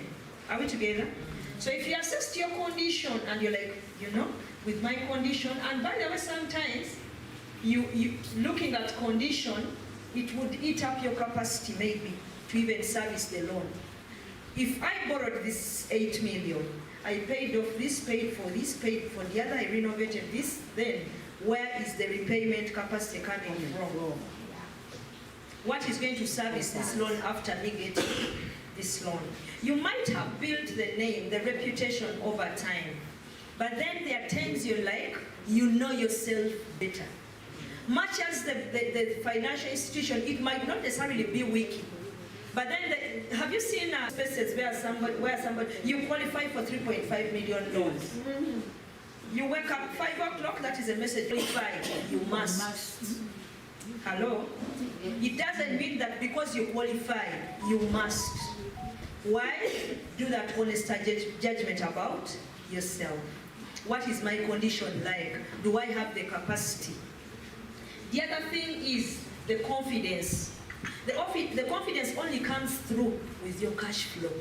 Are we together? So if you assess your condition and you're like, you know, with my condition, and by the way, sometimes you looking at condition, it would eat up your capacity maybe to even service the loan. If I borrowed this 8 million, I paid off this, paid for this, paid for the other, I renovated this, then where is the repayment capacity coming from? What is going to service this loan after me getting this loan? You might have built the name, the reputation over time, but then there are times you're like, you know yourself better. Much as the financial institution, it might not necessarily be weak, but then have you seen spaces where somebody, you qualify for 3.5 million loans? You wake up 5 o'clock, that is a message, qualify, you must. Hello? It doesn't mean that because you qualify, you must. Why? Do that honest judgment about yourself. What is my condition like? Do I have the capacity? The other thing is the confidence. The confidence only comes through with your cash flow.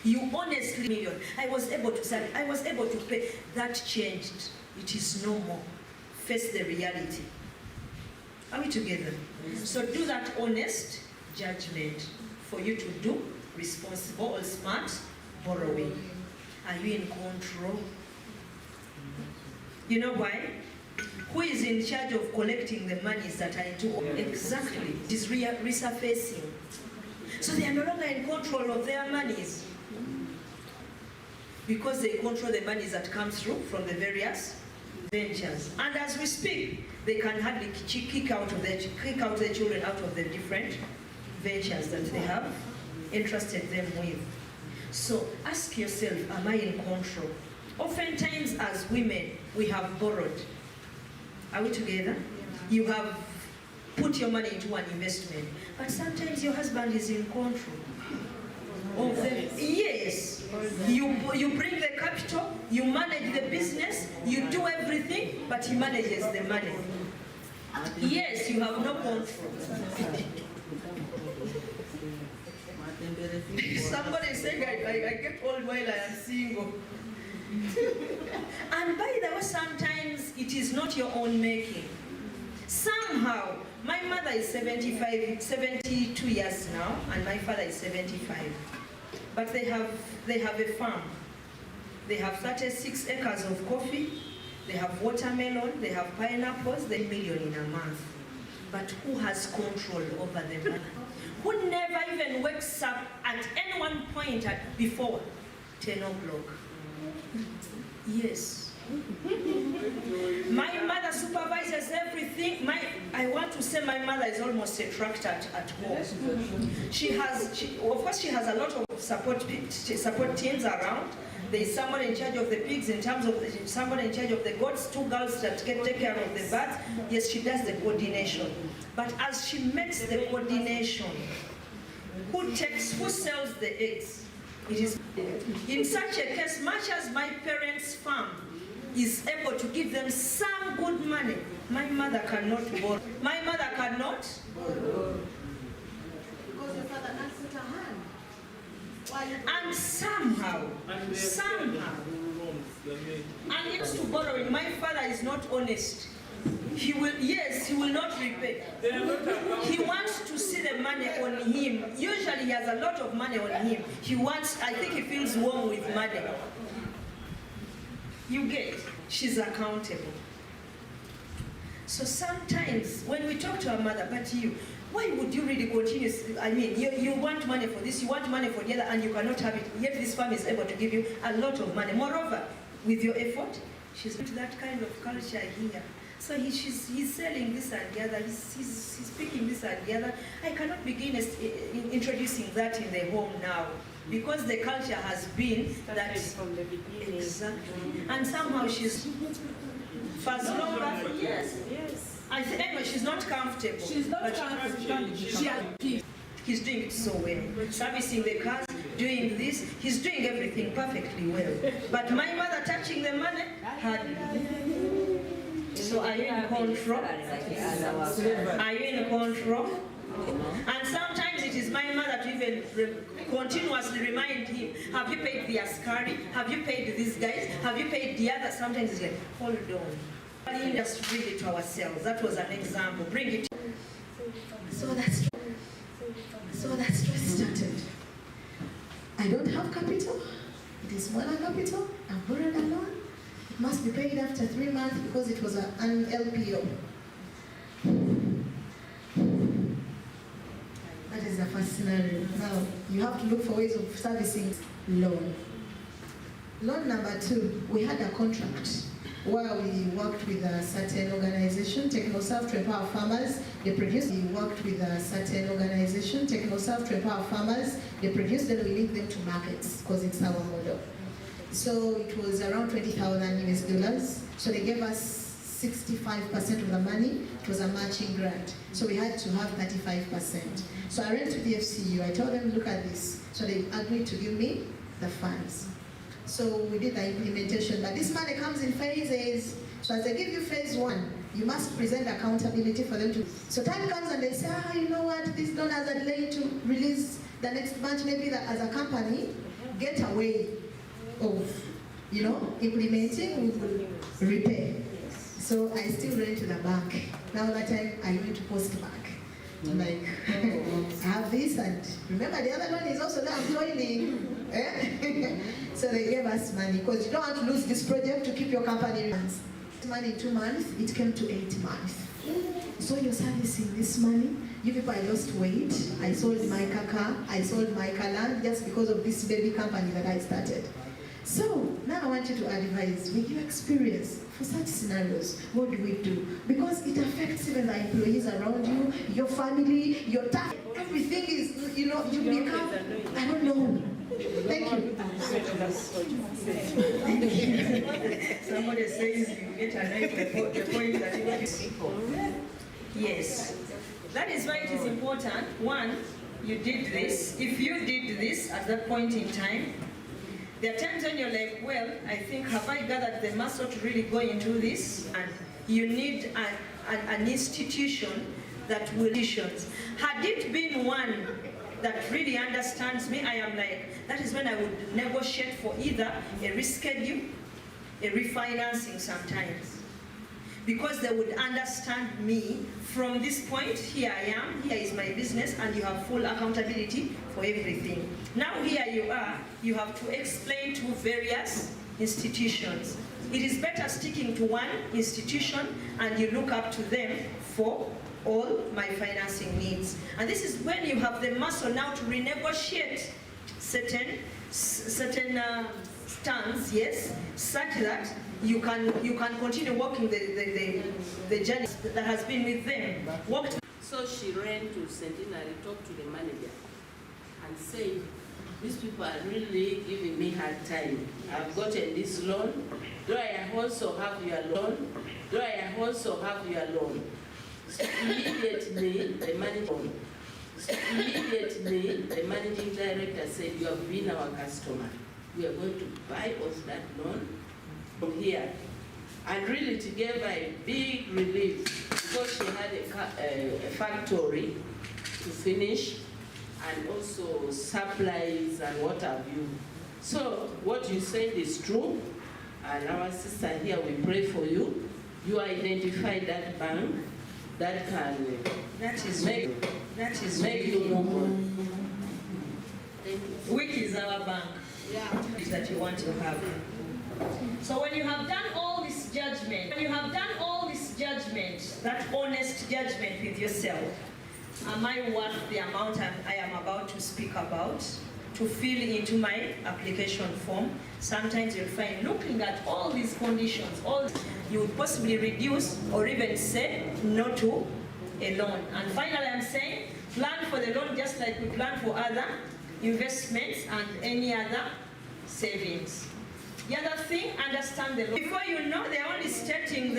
You honestly, I was able to sell, I was able to pay. That changed. It is no more. Face the reality. Are we together? So do that honest judgment for you to do responsible or smart borrowing. Are you in control? You know why? Who is in charge of collecting the monies that are into? Exactly. It is resurfacing. So they are no longer in control of their monies, because they control the monies that come through from the various ventures. And as we speak, they can hardly kick out the children out of the different ventures that they have entrusted them with. So ask yourself, am I in control? Oftentimes as women, we have borrowed. Are we together? You have put your money into an investment, but sometimes your husband is in control of them. Yes, you bring the capital, you manage the business, you do everything, but he manages the money. Yes, you have no control. Somebody is saying, I get old while I am single. And by the way, sometimes it is not your own making. Somehow, My mother is 72 years now, and my father is 75. But they have a farm. They have 36 acres of coffee, they have watermelon, they have pineapples, they million in a month. But who has control over the money? Who never even wakes up at any one point before 10 o'clock? Yes. My mother supervises everything. I want to say my mother is almost a tractor at home. Of course, she has a lot of support teams around. There is someone in charge of the pigs, in terms of someone in charge of the goats, 2 girls that take care of the birds. Yes, she does the coordination. But as she makes the coordination, who sells the eggs? It is in such a case, much as my parents' farm is able to give them some good money, my mother cannot borrow. My mother cannot borrow. Because your father answered her hand. And somehow, and it's to borrowing. My father is not honest. He will not repay. He wants to see the money on him. Usually he has a lot of money on him. I think he feels warm with money. You get, she's accountable. So sometimes when we talk to our mother, but why would you really continue? I mean, you want money for this, you want money for the other, and you cannot have it. Yet this firm is able to give you a lot of money. Moreover, with your effort, she's into that kind of culture here. So he's selling this and the other, he's speaking this and the other. I cannot begin introducing that in the home now, because the culture has been that from the beginning. Exactly. And somehow she's for as long as yes. I think anyway, she's not comfortable. She's not comfortable. He's doing it so well. Servicing the cars, doing this, he's doing everything perfectly well. But my mother touching the money had. So are you in control? Are you in control? And sometimes it is my mother to even continuously remind him, have you paid the askari? Have you paid these guys? Have you paid the other? Sometimes it's like, hold on. But just bring it to ourselves. That was an example. Bring it. So that's where it started. I don't have capital. It is smaller capital. I've borrowed a loan. It must be paid after 3 months because it was an LPO. That is the first scenario. Now, you have to look for ways of servicing loan. Loan number 2, we had a contract where we worked with a certain organization, TechnoServe, to empower farmers. We worked with a certain organization, TechnoServe, to empower farmers. They produced them, we link them to markets because it's our model. So it was around $20,000 US. So they gave us 65% of the money. It was a matching grant. So we had to have 35%. So I went to the FCU. I told them, look at this. So they agreed to give me the funds. So we did the implementation, but this money comes in phases. So as I give you phase 1, you must present accountability for them to. So time comes and they say, you know what, these donors are delayed to release the next batch. Maybe that as a company, get away of, implementing, we will repay. So I still went to the bank. Now that time I went to Post Bank. I'm like, I have this, and remember the other one is also there, I'm joining. So they gave us money because you don't want to lose this project to keep your company. Money in 2 months, it came to 8 months. So you're servicing this money. You people, I lost weight. I sold my car. I sold my car land just because of this baby company that I started. So now I want you to advise, with your experience, for such scenarios, what do we do? Because it affects even the employees around you, your family, your tax. Everything is, you become, I don't know. Thank you. Somebody says you get annoyed to the point that you want people. Yes. That is why it is important. 1, you did this. If you did this at that point in time, there are times when you're like, well, I think, have I gathered the muscle to really go into this? And you need an institution that will. Had it been one that really understands me, I am like, that is when I would negotiate for either a reschedule, a refinancing sometimes. because they would understand me. From this point, here I am, here is my business, and you have full accountability for everything. Now here you are, you have to explain to various institutions. It is better sticking to one institution and you look up to them for all my financing needs. And this is when you have the muscle now to renegotiate certain stands, yes, such that you can continue walking the journey that has been with them. So she ran to Centenary, talked to the manager, and said, these people are really giving me hard time. I've gotten this loan. Do I also have your loan? Do I also have your loan? So immediately, the managing director said, you have been our customer. We are going to buy off that loan from here. And really it gave her a big relief because she had a factory to finish and also supplies and what have you. So what you said is true, and our sister here, we pray for you. You identify that bank that can make you move on. WIC is our bank that you want to have. So when you have done all this judgment, that honest judgment with yourself, am I worth the amount I am about to speak about? To fill into my application form, sometimes you'll find, looking at all these conditions, you would possibly reduce or even say no to a loan. And finally, I'm saying, plan for the loan just like we plan for other investments and any other savings. The other thing, understand the loan. Before you know, they're only stating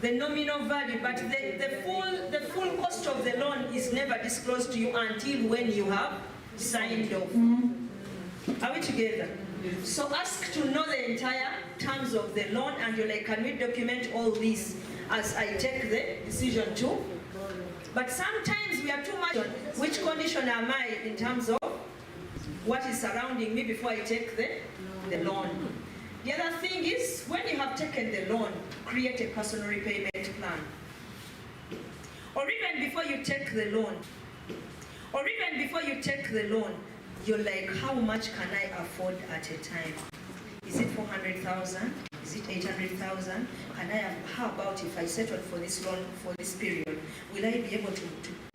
the nominal value, but the full cost of the loan is never disclosed to you until when you have signed off. Are we together? So ask to know the entire terms of the loan, and you're like, can we document all this as I take the decision to? But sometimes we are too much on which condition am I in terms of what is surrounding me before I take the loan. The other thing is, when you have taken the loan, create a personal repayment plan. Or even before you take the loan, you're like, how much can I afford at a time? Is it 400,000? Is it 800,000? Can I have, how about if I settle for this loan for this period? Will I be able to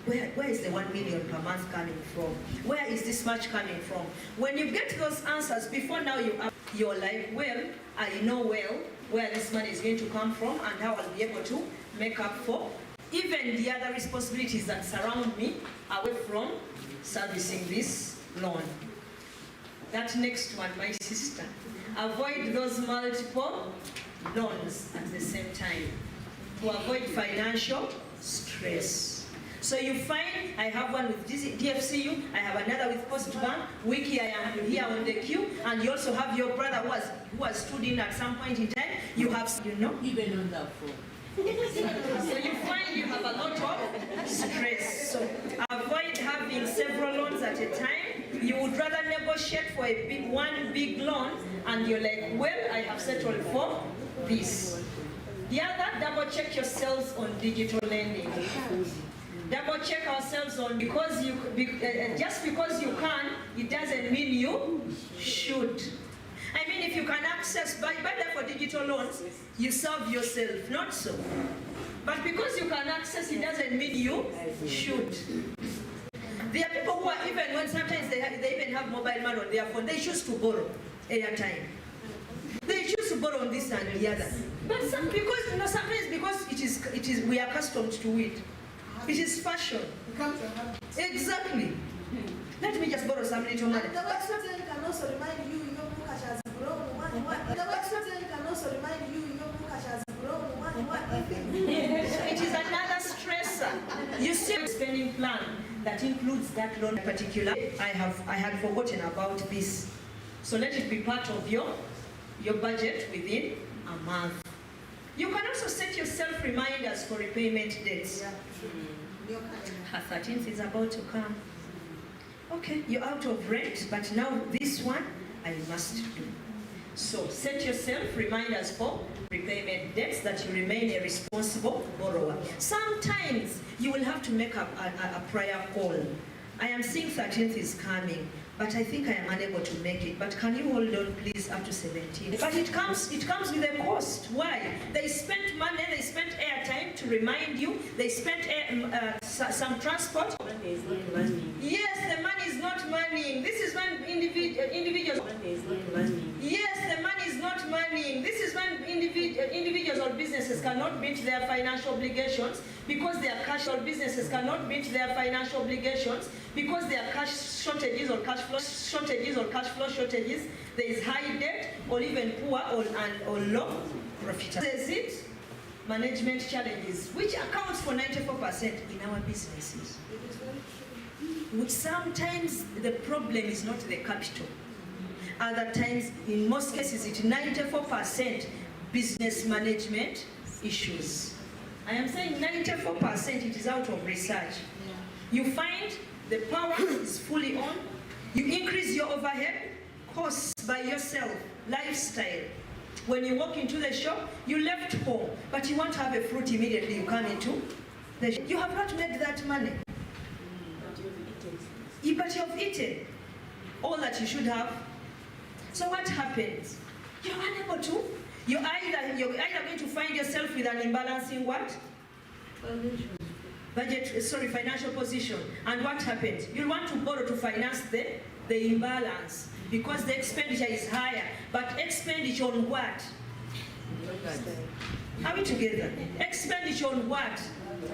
where is the 1 million per month coming from? Where is this much coming from? When you get those answers, before now you're like, well, I know well where this money is going to come from and how I'll be able to make up for even the other responsibilities that surround me away from servicing this loan. That next one, my sister. Avoid those multiple loans at the same time to avoid financial stress. So you find, I have one with DFCU, I have another with Postbank, WIC, I am here on the queue, and you also have your brother who has stood in at some point in time. You have, even on that phone. So you find you have a lot of stress. So avoid having several loans at a time. You would rather negotiate for one big loan, and you're like, well, I have settled for this. The other, double check yourselves on digital lending. Double check ourselves on, just because you can, it doesn't mean you should. I mean, if you can access, by for digital loans, you serve yourself, not so. But because you can access, it doesn't mean you should. There are people who are, even when sometimes they even have mobile money on their phone, they choose to borrow airtime. They choose to borrow on this and the other. But sometimes because it is we are accustomed to it. It is fashion. Exactly. Let me just borrow some little money. The website can also remind you your book has grown. The website can also remind you your book has grown. It is another stressor. You see a spending plan that includes that loan in particular. I had forgotten about this. So let it be part of your budget within a month. You can also set yourself reminders for repayment dates. Her 13th is about to come. Okay, you're out of rent, but now this one I must do. So set yourself reminders for repayment debts, that you remain a responsible borrower. Sometimes you will have to make a prayer call. I am seeing 13th is coming, but I think I am unable to make it. But can you hold on, please, up to 17th? But it comes with a cost. Why? They spent money, they spent airtime to remind you. They spent some transport. Money is not money. Yes, the money is not money. This is when individuals. Money is not money. Yes, the money is not money. This is when individuals or businesses cannot meet their financial obligations because their cash, or businesses cannot meet their financial obligations because there are cash shortages or cash flow shortages. There is high debt or even poor or low profit. There's it. Management challenges, which accounts for 94% in our businesses. Which sometimes the problem is not the capital. Other times, in most cases, it's 94% business management issues. I am saying 94%, it is out of research. You find the power is fully on, you increase your overhead costs by yourself, lifestyle. When you walk into the shop, you left home, but you want to have a fruit immediately you come into the shop. You have not made that money. But you have eaten all that you should have. So what happens? You're unable to. You're either going to find yourself with an imbalancing what? Financial position. And what happens? You'll want to borrow to finance the imbalance because the expenditure is higher. But expenditure on what? Are we together? Expenditure on what?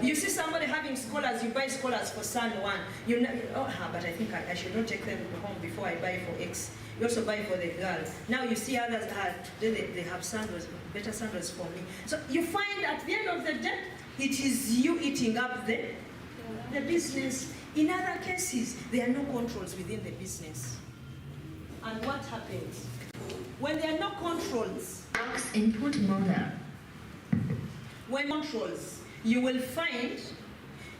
You see somebody having scholars, you buy scholars for son one. But I think I should not take them home before I buy for X. You also buy for the girl. Now you see others they have sandals, better sandals for me. So you find at the end of the day, it is you eating up the business. In other cases, there are no controls within the business. And what happens? When there are no controls, input model. When controls, you will find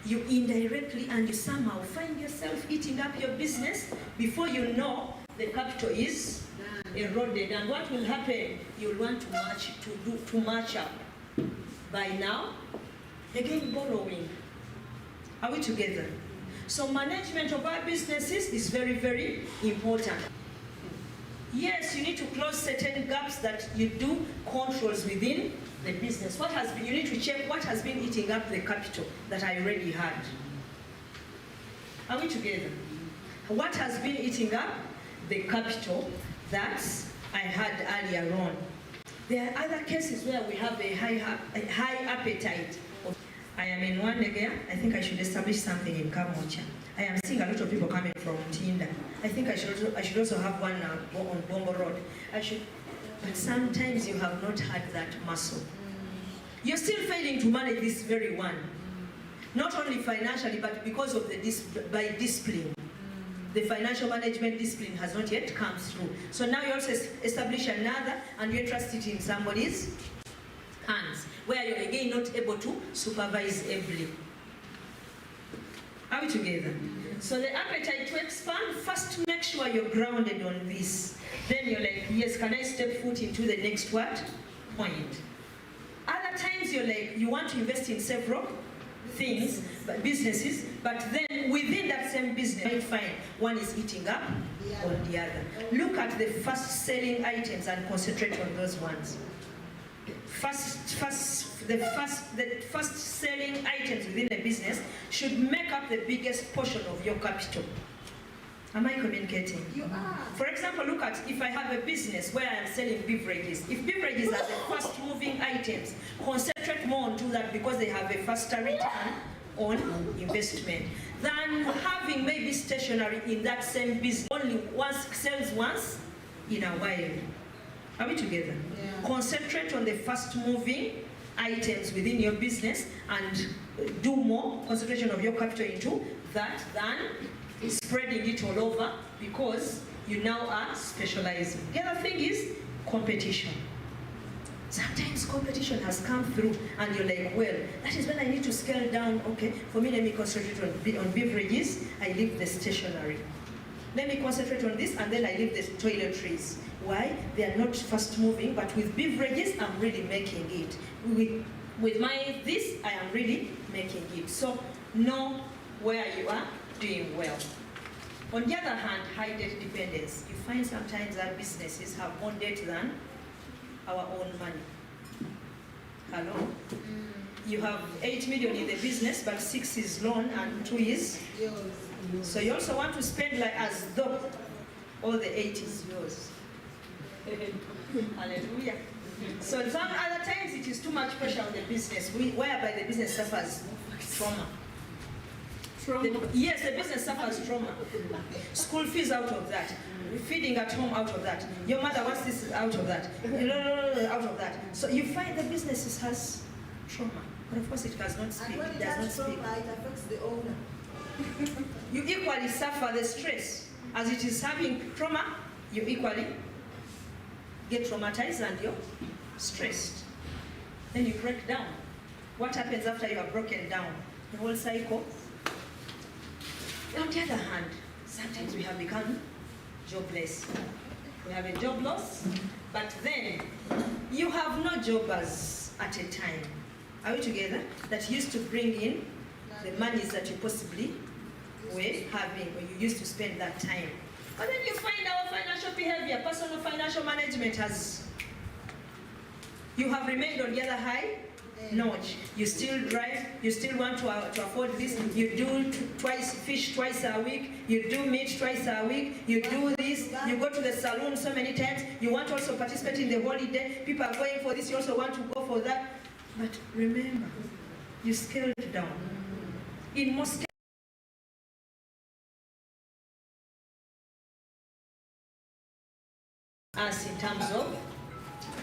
you indirectly and you somehow find yourself eating up your business before you know the capital is eroded. And what will happen? You'll want to match up. By now, again borrowing. Are we together? So management of our businesses is very, very important. Yes, you need to close certain gaps that you do controls within the business. You need to check what has been eating up the capital that I already had. Are we together? What has been eating up the capital that I had earlier on? There are other cases where we have a high appetite. I am in one area. I think I should establish something in Kamocha. I am seeing a lot of people coming from Tinda. I think I should also have one on Bombo Road. But sometimes you have not had that muscle. You're still failing to manage this very one. Not only financially, but because of by discipline. The financial management discipline has not yet come through. So now you also establish another and you entrust it in somebody's hands, where you're again not able to supervise ably. Are we together? So the appetite to expand, first make sure you're grounded on this. Then you're like, yes, can I step foot into the next what? Point. Other times you're like, you want to invest in several things, businesses, but then within that same business, you might find one is eating up on the other. Look at the fast selling items and concentrate on those ones. The fast selling items within the business should make up the biggest portion of your capital. Am I communicating? You are. For example, look at if I have a business where I am selling beverages. If beverages are the fast moving items, concentrate more onto that because they have a faster return on investment than having maybe stationery in that same business. Only sells once in a while. Are we together? Yeah. Concentrate on the fast moving items within your business and do more concentration of your capital into that than spreading it all over because you now are specializing. The other thing is competition. Sometimes competition has come through and you're like, well, that is when I need to scale down. Okay, for me, let me concentrate on beverages. I leave the stationery. let me concentrate on this, and then I leave the toiletries. Why? They are not fast moving, but with beverages, I'm really making it. With my this, I am really making it. So know where you are doing well. On the other hand, high debt dependence. You find sometimes that businesses have more debt than our own money. Hello? You have 8 million in the business, but 6 is loan and 2 is yours. So you also want to spend like as though all the 8 is yours. Hallelujah. So some other times it is too much pressure on the business, whereby the business suffers trauma. Yes, the business suffers trauma. School fees out of that. Feeding at home out of that. Your mother wants this out of that. Out of that. So you find the business has trauma. But of course it does not speak. It does not speak. It affects the owner. You equally suffer the stress. As it is having trauma, you equally get traumatized and you're stressed. Then you break down. What happens after you have broken down? The whole cycle. On the other hand, sometimes we have become jobless. We have a job loss, but then you have no jobbers at a time. Are we together? That used to bring in the monies that you possibly were having or you used to spend that time. But then you find our financial behavior, personal financial management has, you have remained on the other high notch. You still drive, you still want to afford this, you do fish twice a week, you do meat twice a week, you do this, you go to the salon so many times, you want to also participate in the holiday, people are going for this, you also want to go for that. But remember, you scaled down. In most cases, as in terms of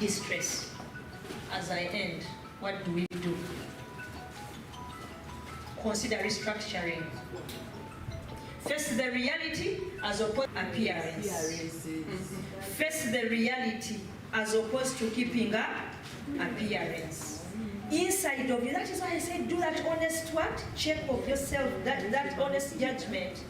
distress. As I end, what do we do? Consider restructuring. Face the reality as opposed to appearance. Face the reality as opposed to keeping up appearance. Inside of you, that is why I said do that honest what? Check of yourself, that honest judgment.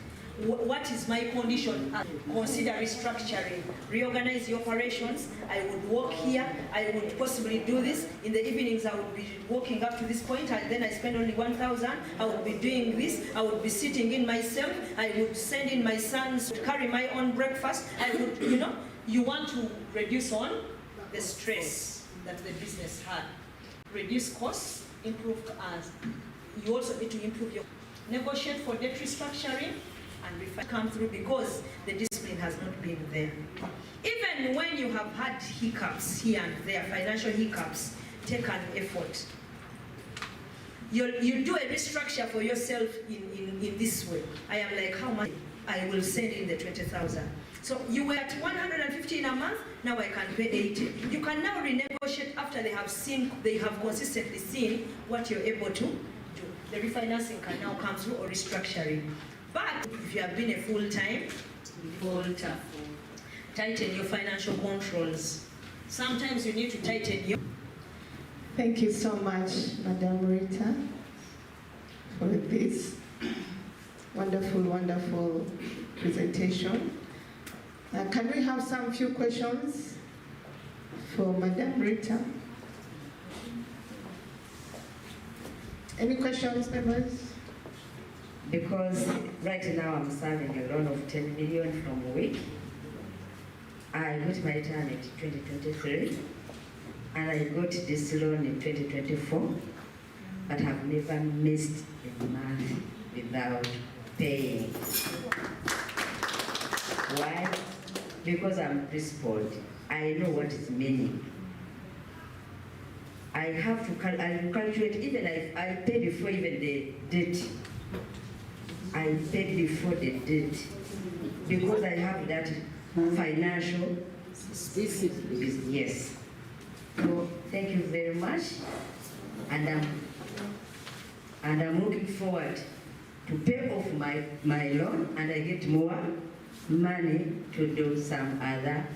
What is my condition? Consider restructuring. Reorganize your operations. I would work here. I would possibly do this. In the evenings, I would be working up to this point, and then I spend only 1,000. I would be doing this. I would be sitting in myself. I would send in my sons to carry my own breakfast. I would, you want to reduce on the stress that the business had. Reduce costs, improve as. You also need to improve your, negotiate for debt restructuring, and come through because the discipline has not been there. Even when you have had hiccups here and there, financial hiccups, take an effort. You do a restructure for yourself in this way. I am like, how much? I will send in the 20,000. So you were at 115 a month, now I can pay 80. You can now renegotiate after they have consistently seen what you're able to do. The refinancing can now come through or restructuring. But if you have been a full-time, tighten your financial controls. Sometimes you need to tighten your... Thank you so much, Madam Rita, for this wonderful, wonderful presentation. Can we have some few questions for Madam Rita? Any questions, members? Because right now I'm serving a loan of 10 million from WIC. I got my turn in 2023, and I got this loan in 2024, but have never missed a month without paying. Why? Because I'm principled. I know what it's meaning. I have to calculate, even I pay before even the debt. I paid before the debt because I have that financial discipline. Yes. So thank you very much, and I'm looking forward to pay off my loan, and I get more money to do some other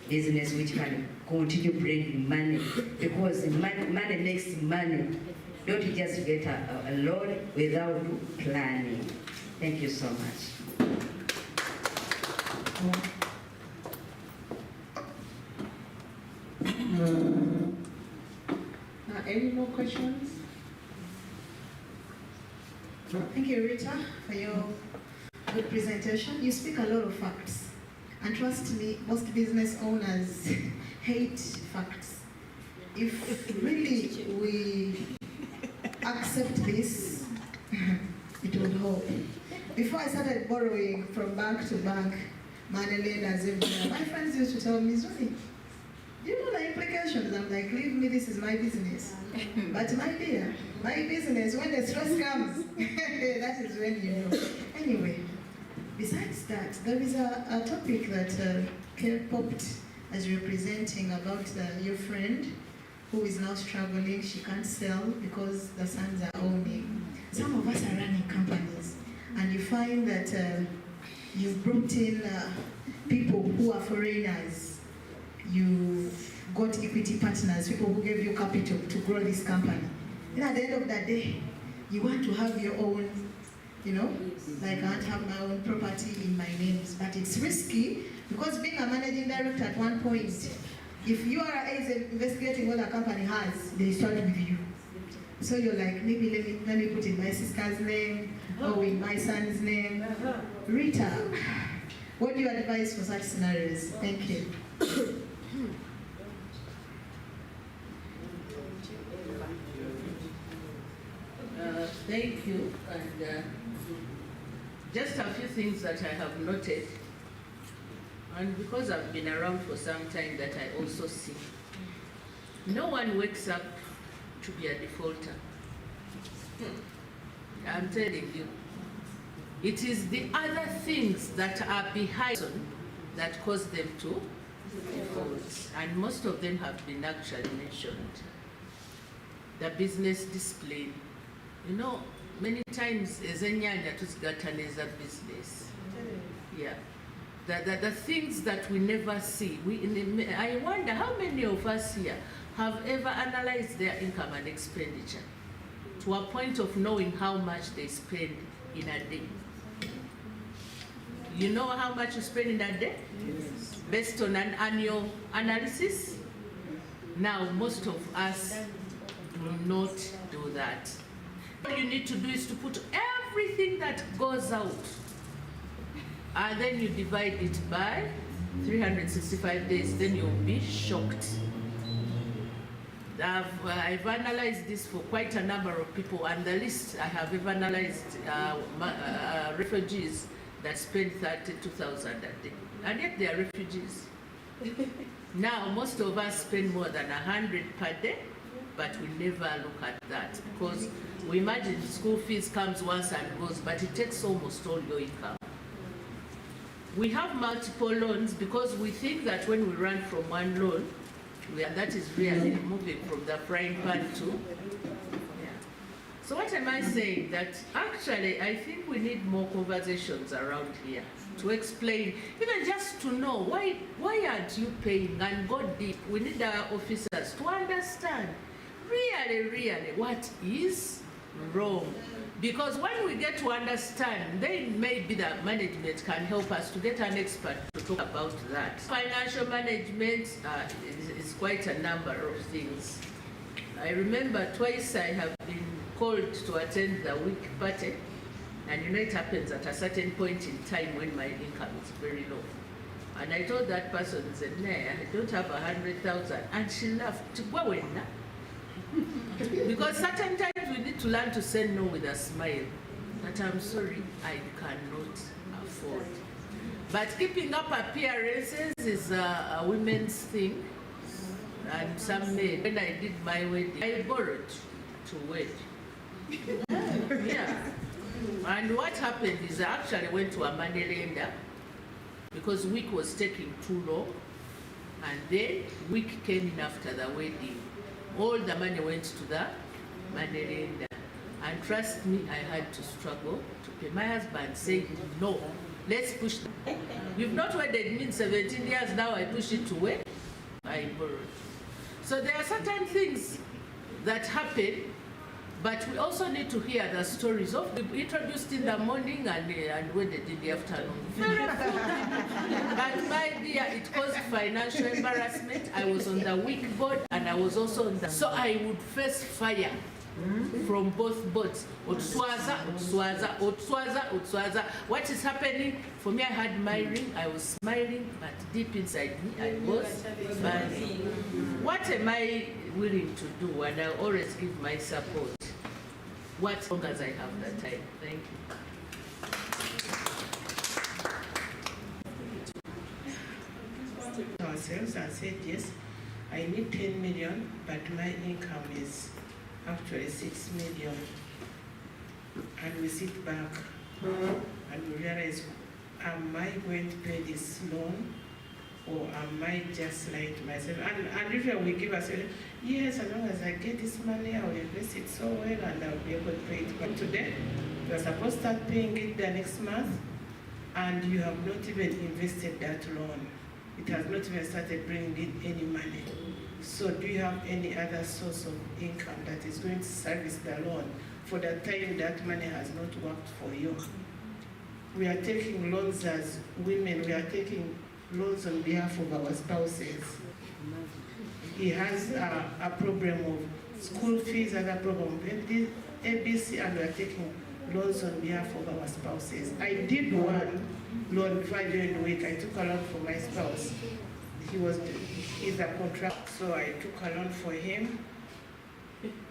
business which can continue bringing money, because money makes money. Don't just get a loan without planning. Thank you so much. Any more questions? Thank you, Rita, for your good presentation. You speak a lot of facts. And trust me, most business owners hate facts. If really we accept this, it would help. Before I started borrowing from bank to bank, money lenders everywhere, my friends used to tell me, Zoe, you know the implications? I'm like, leave me, this is my business. But my dear, my business, when the stress comes, that is when you know. Anyway, besides that, there is a topic that popped as representing about your friend who is now struggling. She can't sell because the sons are owning. Some of us are running companies, and you find that you've brought in people who are foreigners. You've got equity partners, people who gave you capital to grow this company. And at the end of the day, you want to have your own, you know, like I want to have my own property in my names. But it's risky because being a managing director at one point, if you are investigating what a company has, they start with you. So you're like, maybe let me put in my sister's name or in my son's name. Rita, what do you advise for such scenarios? Thank you. Thank you, and just a few things that I have noted, and because I've been around for some time, that I also see. No one wakes up to be a defaulter. I'm telling you. It is the other things that are behind that cause them to default, and most of them have been actually mentioned. The business discipline. You know, many times as a business. Yeah. The things that we never see. I wonder how many of us here have ever analyzed their income and expenditure to a point of knowing how much they spend in a day. You know how much you spend in a day? Yes. Based on an annual analysis? Now, most of us do not do that. All you need to do is to put everything that goes out, and then you divide it by 365 days, then you'll be shocked. I've analyzed this for quite a number of people, and the list I have ever analyzed refugees that spend 32,000 a day, and yet they are refugees. Now, most of us spend more than 100 per day, but we never look at that because we imagine school fees comes once and goes, but it takes almost all your income. We have multiple loans because we think that when we run from one loan, that is really moving from the frying pan to. Yeah. So what am I saying? That actually I think we need more conversations around here to explain, even just to know why aren't you paying, and go deep. We need our officers to understand really what is wrong. Because when we get to understand, then maybe the management can help us to get an expert to talk about that. Financial management is quite a number of things. I remember twice I have been called to attend the WIC party, and you know it happens at a certain point in time when my income is very low. And I told that person, I said, "Nah, I don't have 100,000," and she laughed. Because certain times we need to learn to say no with a smile. That I'm sorry, I cannot afford. But keeping up appearances is a women's thing. And some men, when I did my wedding, I borrowed to wed. Yeah. And what happened is I actually went to a money lender because WIC was taking too long. And then WIC came in after the wedding. All the money went to the money lender. And trust me, I had to struggle to pay. My husband said, no, let's push. You've not wedded me in 17 years, now I push it to wed. I borrowed. So there are certain things that happen, but we also need to hear the stories of people introduced in the morning and wedded in the afternoon. But my dear, it caused financial embarrassment. I was on the WIC board and I was also on the... So I would face fire from both boards. Otswaza, Otswaza, Otswaza, Otswaza. What is happening? For me, I had my ring, I was smiling, but deep inside me, I was smiling. What am I willing to do? And I always give my support. What as long as I have that time. Thank you. Ourselves and said, yes, I need 10 million, but my income is actually 6 million. And we sit back and we realize, am I going to pay this loan or am I just lying to myself? And if we give ourselves, yes, as long as I get this money, I will invest it so well and I'll be able to pay it. But today, you are supposed to start paying it the next month and you have not even invested that loan. It has not even started bringing in any money. So do you have any other source of income that is going to service the loan for the time that money has not worked for you? We are taking loans as women, we are taking loans on behalf of our spouses. He has a problem of school fees, other problem of ABC, and we are taking loans on behalf of our spouses. I did one loan before I joined the WIC. I took a loan for my spouse. He's a contract, so I took a loan for him.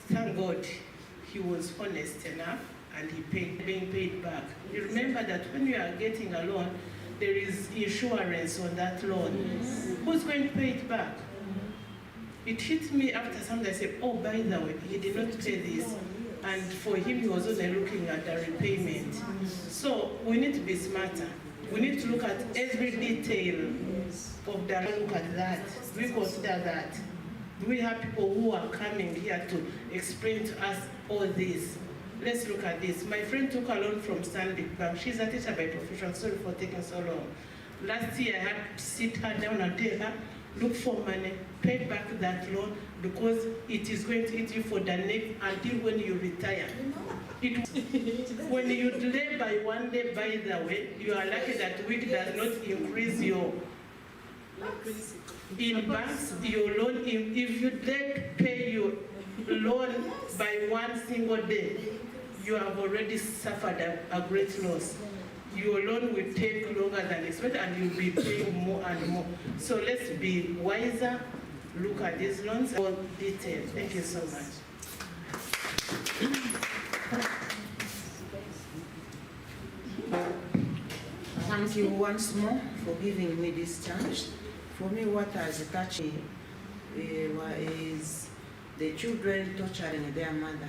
Thank God he was honest enough and he being paid back. You remember that when you are getting a loan, there is insurance on that loan. Yes. Who's going to pay it back? It hit me after something. I said, oh, by the way, he did not pay this. And for him, he was only looking at the repayment. So we need to be smarter. We need to look at every detail of the loan. Look at that. Do we consider that? Do we have people who are coming here to explain to us all this? Let's look at this. My friend took a loan from Stanbic Bank. She's a teacher by profession. Sorry for taking so long. Last year, I had to sit her down and tell her, look for money, pay back that loan because it is going to hit you for the next until when you retire. When you delay by 1 day, by the way, you are lucky that WIC does not increase your in banks, your loan. If you don't pay your loan by 1 single day, you have already suffered a great loss. Your loan will take longer than expected and you'll be paying more and more. So let's be wiser, look at these loans in detail. Thank you so much. Thank you once more for giving me this chance. For me, what has touched me is the children torturing their mother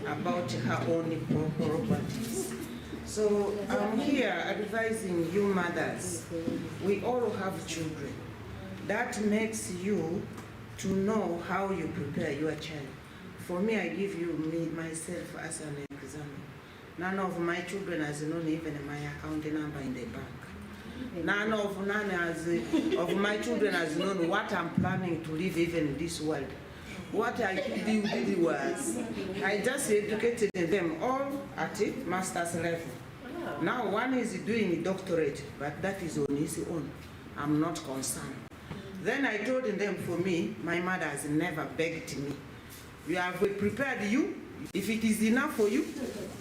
about her own properties. So I'm here advising you mothers. We all have children. That makes you to know how you prepare your child. For me, I give you myself as an example. None of my children has known even my account number in the bank. None of my children has known what I'm planning to live even in this world. What I did was, I just educated them all at a master's level. Now one is doing a doctorate, but that is on his own. I'm not concerned. Then I told them, for me, my mother has never begged me. We have prepared you. If it is enough for you,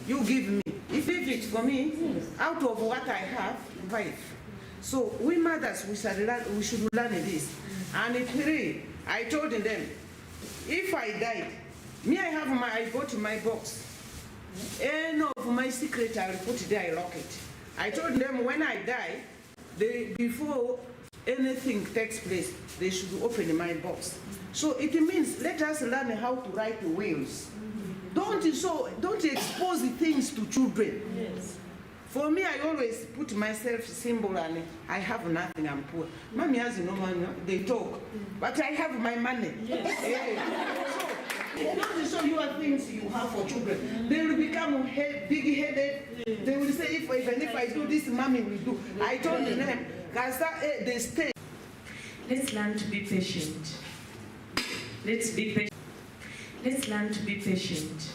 you give me. If it's for me, out of what I have, 5. So we mothers, we should learn this. And three, I told them, if I died, I go to my box. Any of my secret I will put there, I lock it. I told them when I die, before anything takes place, they should open my box. So it means let us learn how to write wills. Don't expose things to children. Yes. For me, I always put myself symbol and I have nothing, I'm poor. Mommy has no money, they talk, but I have my money. Yes. So, don't show you things you have for children. They will become big-headed. They will say, even if I do this, mommy will do. I told them, they stay. Let's learn to be patient. Let's be patient. Let's learn to be patient.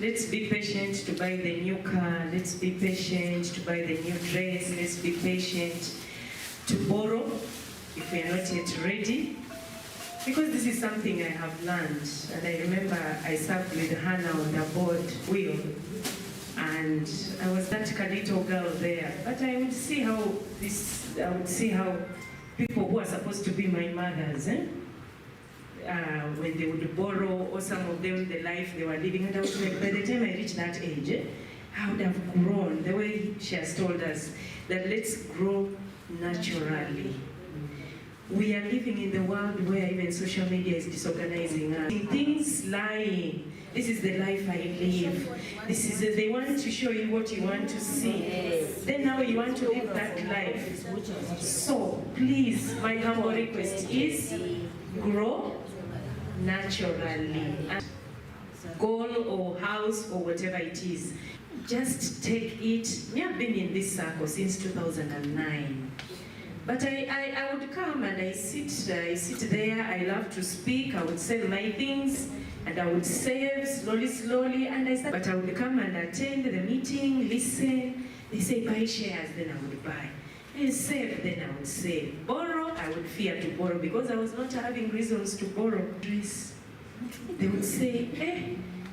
Let's be patient to buy the new car. Let's be patient to buy the new dress. Let's be patient to borrow if we are not yet ready. Because this is something I have learned, and I remember I served with Hannah on the board wheel, and I was that little girl there. But I would see how people who are supposed to be my mothers, when they would borrow, or some of them, the life they were living, and I was like, by the time I reached that age, I would have grown the way she has told us, that let's grow naturally. We are living in the world where even social media is disorganizing us. Things lying. This is the life I live. This is they want to show you what you want to see. Then now you want to live that life. So please, my humble request is grow naturally. And goal or house or whatever it is, just take it. Me, I've been in this circle since 2009. But I would come and I sit there, I love to speak, I would sell my things, and I would save slowly, and but I would come and attend the meeting, listen. They say buy shares, then I would buy. And save, then I would save. Borrow, I would fear to borrow because I was not having reasons to borrow. They would say,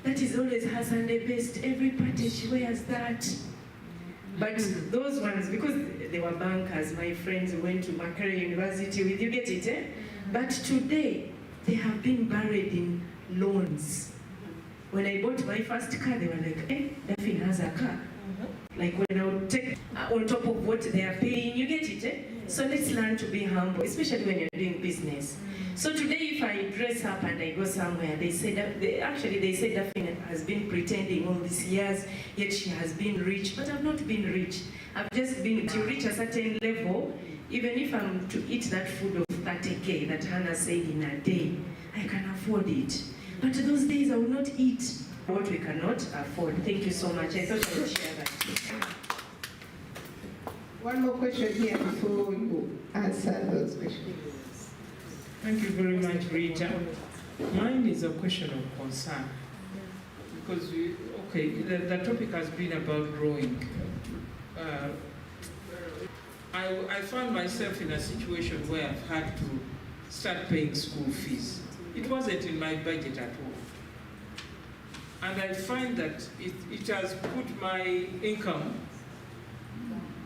that is always her Sunday best, every party she wears that. But those ones, because they were bankers, my friends who went to Makerere University with, you get it, But today, they have been buried in loans. When I bought my first car, they were like, Daphne has a car. Like when I would take on top of what they are paying, you get it, So let's learn to be humble, especially when you're doing business. So today, if I dress up and I go somewhere, they say that they say Daphne has been pretending all these years, yet she has been rich. But I've not been rich. I've just been to reach a certain level. Even if I'm to eat that food of 30K that Hannah said in a day, I can afford it. But those days I will not eat what we cannot afford. Thank you so much. I thought I would share that. One more question here before we answer those questions. Thank you very much, Rita. Mine is a question of concern. Because, the topic has been about growing. I found myself in a situation where I've had to start paying school fees. It wasn't in my budget at all. And I find that it has put my income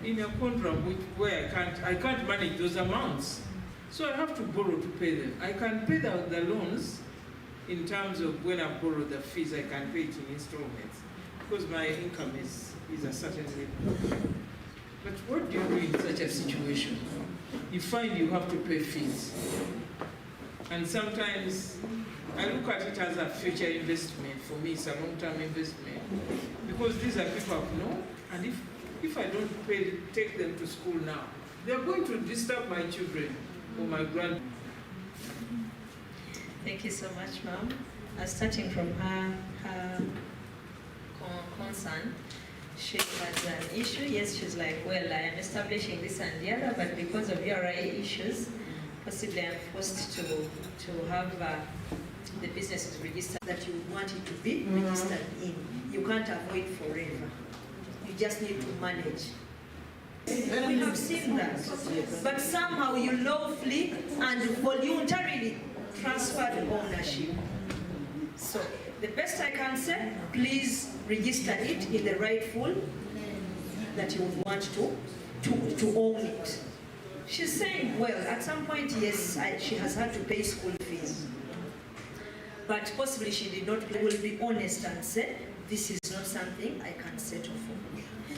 in a conundrum where I can't manage those amounts. So I have to borrow to pay them. I can pay the loans in terms of when I borrow the fees, I can pay it in installments because my income is a certain level. But what do you do in such a situation? You find you have to pay fees. And sometimes I look at it as a future investment. For me, it's a long-term investment. Because these are people I've known, and if I don't take them to school now, they're going to disturb my children or my grand. Thank you so much, ma'am. Starting from her concern, she has an issue. Yes, she's like, well, I am establishing this and the other, but because of URI issues, possibly I'm forced to have the businesses registered that you want it to be registered in. You can't avoid forever. You just need to manage. We have seen that. But somehow you lawfully and voluntarily transferred ownership. So the best I can say, please register it in the rightful that you would want to own it. She's saying, well, at some point, yes, she has had to pay school fees. But possibly she did not. Will be honest and say, this is not something I can settle for.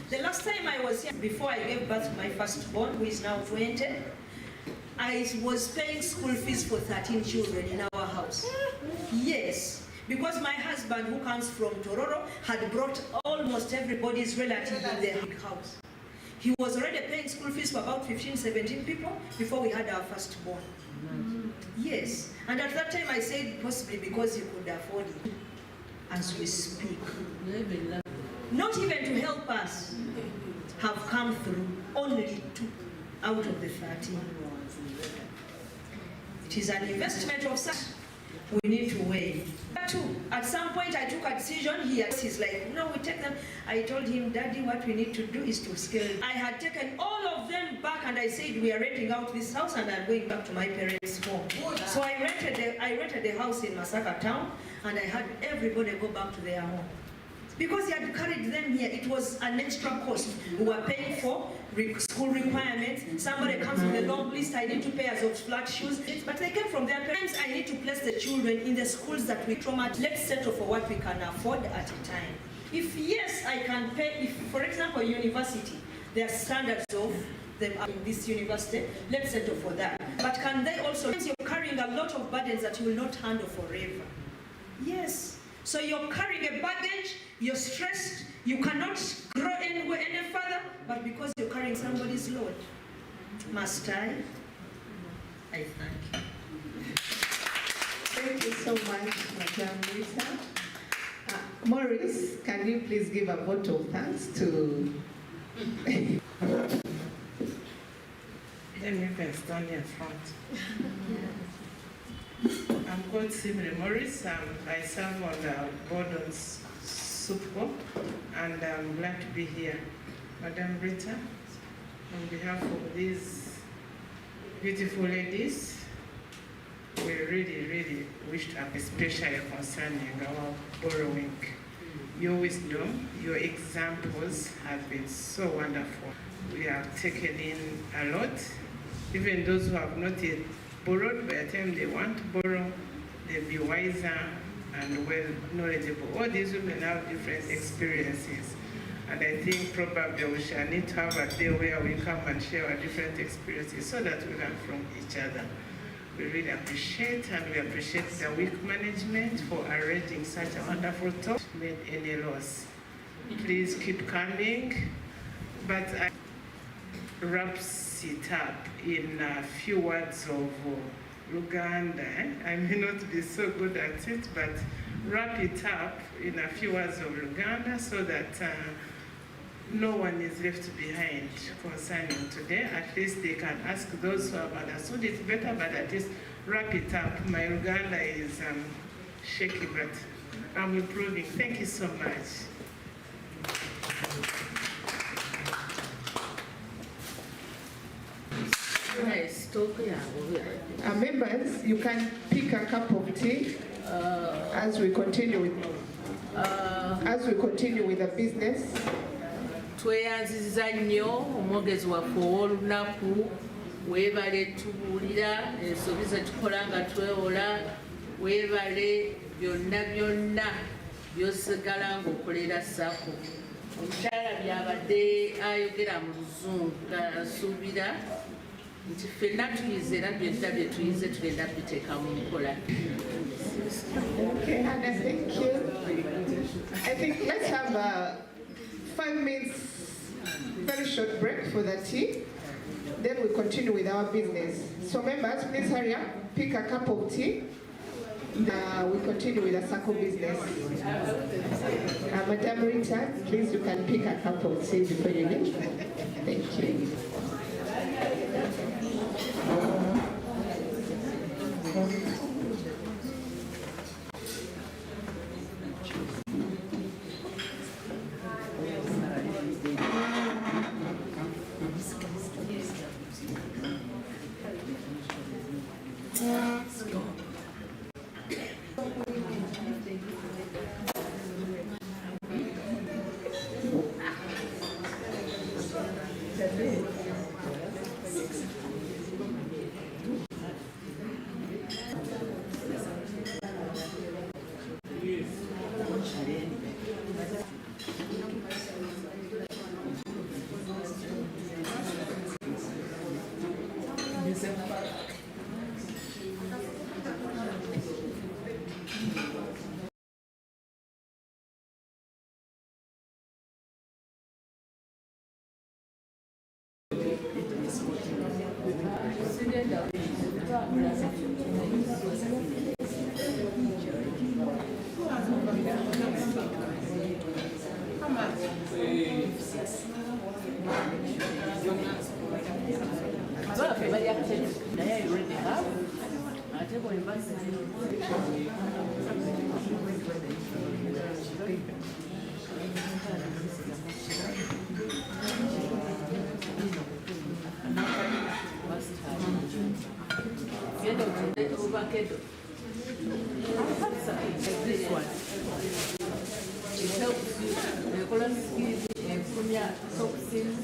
The last time I was here, before I gave birth to my firstborn, who is now 20, I was paying school fees for 13 children in our house. Yes, because my husband, who comes from Tororo, had brought almost everybody's relative in their house. He was already paying school fees for about 15, 17 people before we had our firstborn. Yes, and at that time I said possibly because he could afford it. As we speak, not even to help us, have come through only 2 out of the 13. It is an investment of such. We need to weigh. At some point I took a decision here. He's like, no, we take them. I told him, Daddy, what we need to do is to scale. I had taken all of them back and I I said, we are renting out this house and I'm going back to my parents' home. So I rented a house in Masaka town, and I had everybody go back to their home. Because he had carried them here, it was an extra cost. We were paying for school requirements. Somebody comes with a long list, I need 2 pairs of flat shoes. But they came from their parents. I need to place the children in the schools that we trauma. Let's settle for what we can afford at a time. If yes, I can pay, if, for example, university, there are standards of them in this university, let's settle for that. But can they also, you're carrying a lot of burdens that you will not handle forever. Yes. So you're carrying a baggage, you're stressed, you cannot grow anywhere any further, but because you're carrying somebody's load. Must I? I thank you. Thank you so much, Madam Rita. Maurice, can you please give a vote of thanks to... Then you can stand in front. I'm called Simone Morris. I serve on the board on SUPCO, and I'm glad to be here. Madam Rita, on behalf of these beautiful ladies, we really wish to have, especially concerning our borrowing. Your wisdom, your examples have been so wonderful. We have taken in a lot. Even those who have not yet borrowed, by the time they want to borrow, they'll be wiser and well knowledgeable. All these women have different experiences. And I think probably we shall need to have a day where we come and share our different experiences so that we learn from each other. We really appreciate, and we appreciate the WIC management for arranging such a wonderful talk. Made any loss. Please keep coming. But I wraps it up in a few words of Luganda. I may not be so good at it, but wrap it up in a few words of Luganda so that no one is left behind concerning today. At least they can ask those who have understood it better, but at least wrap it up. My Luganda is shaky, but I'm improving. Thank you so much. Members, you can pick a cup of tea as we continue with the business. Tweyanziza nnyo omwogezi waffe ow'olunaku, weebale tubuulira ensobi ze tukola nga twewola, weebale byonna by'osigala ng'okolera SACCO. Omukyala byabadde ayogera mu Luzungu asuubira nti ffenna tuyize era byonna bye tuyize tugenda biteeka mu nkola. Okay, Hannah, thank you. I think let's have a 5 minutes, very short break for the tea. Then we continue with our business. So members, please hurry up, pick a cup of tea. We continue with the SACCO business. Madam Rita, please, you can pick a cup of tea before you leave. Thank you. vakedo. This one. It helps you. The colon skin and from your toxins.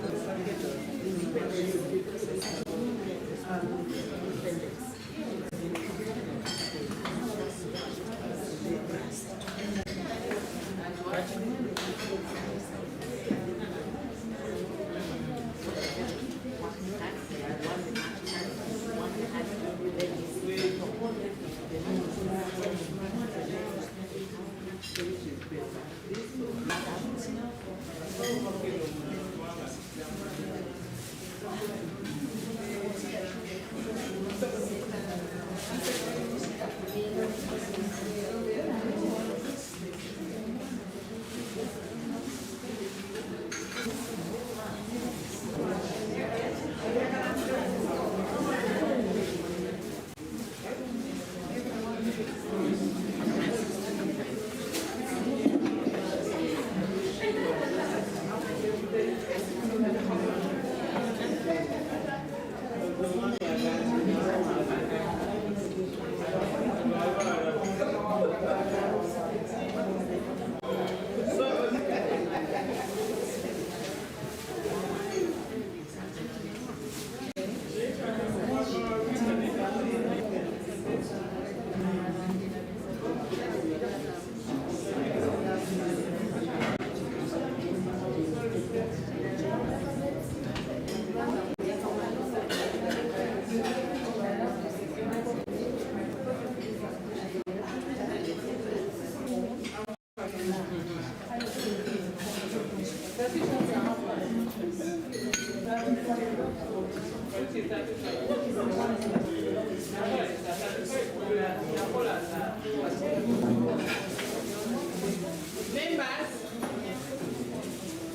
Members,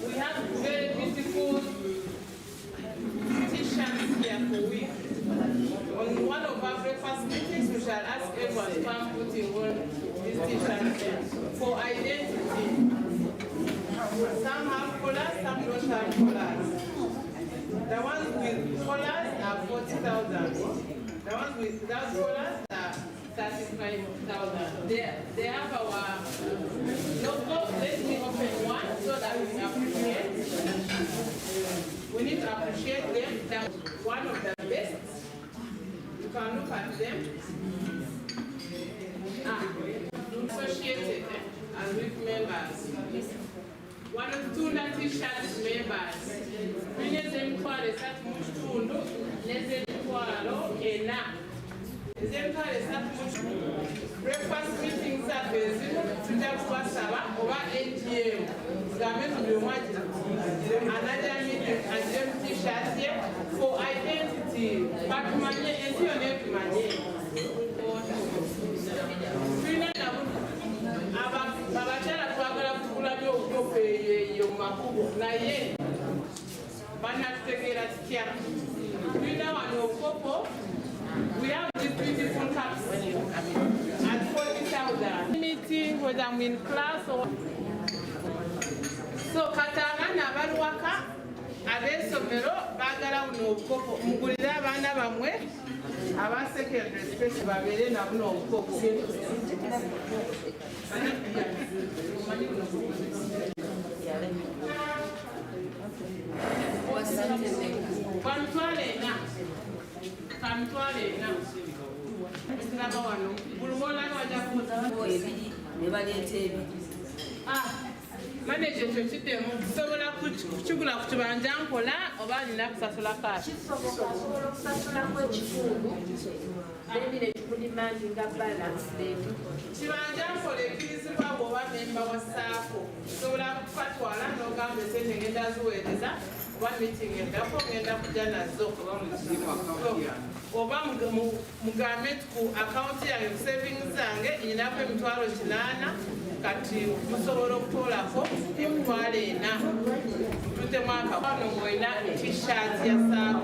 we have very beautiful t-shirts here for week. On one of our breakfast meetings, we shall ask everyone to come putting on these t-shirts here for identity. Some have collars, some don't have collars. The ones with collars are 40,000. The ones without collars are 35,000. They have our logo. Let me open one so that we appreciate. We need to appreciate them. That's one of the best. You can look at them. Associated and with members. One of two t-shirts members. Nez'emitwalo esatu mu kitundu n'ez'emitwalo ena. Ez'emitwalo esatu mu kitundu. Breakfast meetings zaffe ezimu tujja kubasaba oba AGM. Tugambe buli omu another meeting agire mu t-shirt ye for identity. Batumanye ensi yonna etumanye. Tulina abakyala twagala kugula byobukopo eyo mu makubo naye banatutegeera tutya. Tulina wano obukopo. We have these beautiful cups at 40,000. Meeting, whether I'm in class or so katanga na baruwaka ab'essomero baagala buno obukopo mugulire abaana bamwe aba secondary space babeere na buno obukopo. Kamutwale ena. Kamutwale ena. Ekiraba wano. Buli mwolanga wajja kuza. Ebiri ne baleeta ebiri. Manager ekyo kiddemu tusobola kukigula ku kibanja nkola oba alina kusasula kaaki? Kisobola okusasulako ekitundu n'ebire tukulimandi nga balance leetu. Kibanja nkola ekkirizibwa bw'oba memba wa SACCO. Tusobola kufatwala n'ogamba esente ngenda ziweereza oba meeting endako ngenda kujja nazo. Oba mugambe ku akawunti yange ku savings zange nyinako emitwalo 8 kati tusobola okutoolako emitwalo 4 tutemu akawano ng'olina t-shirt ya SACCO.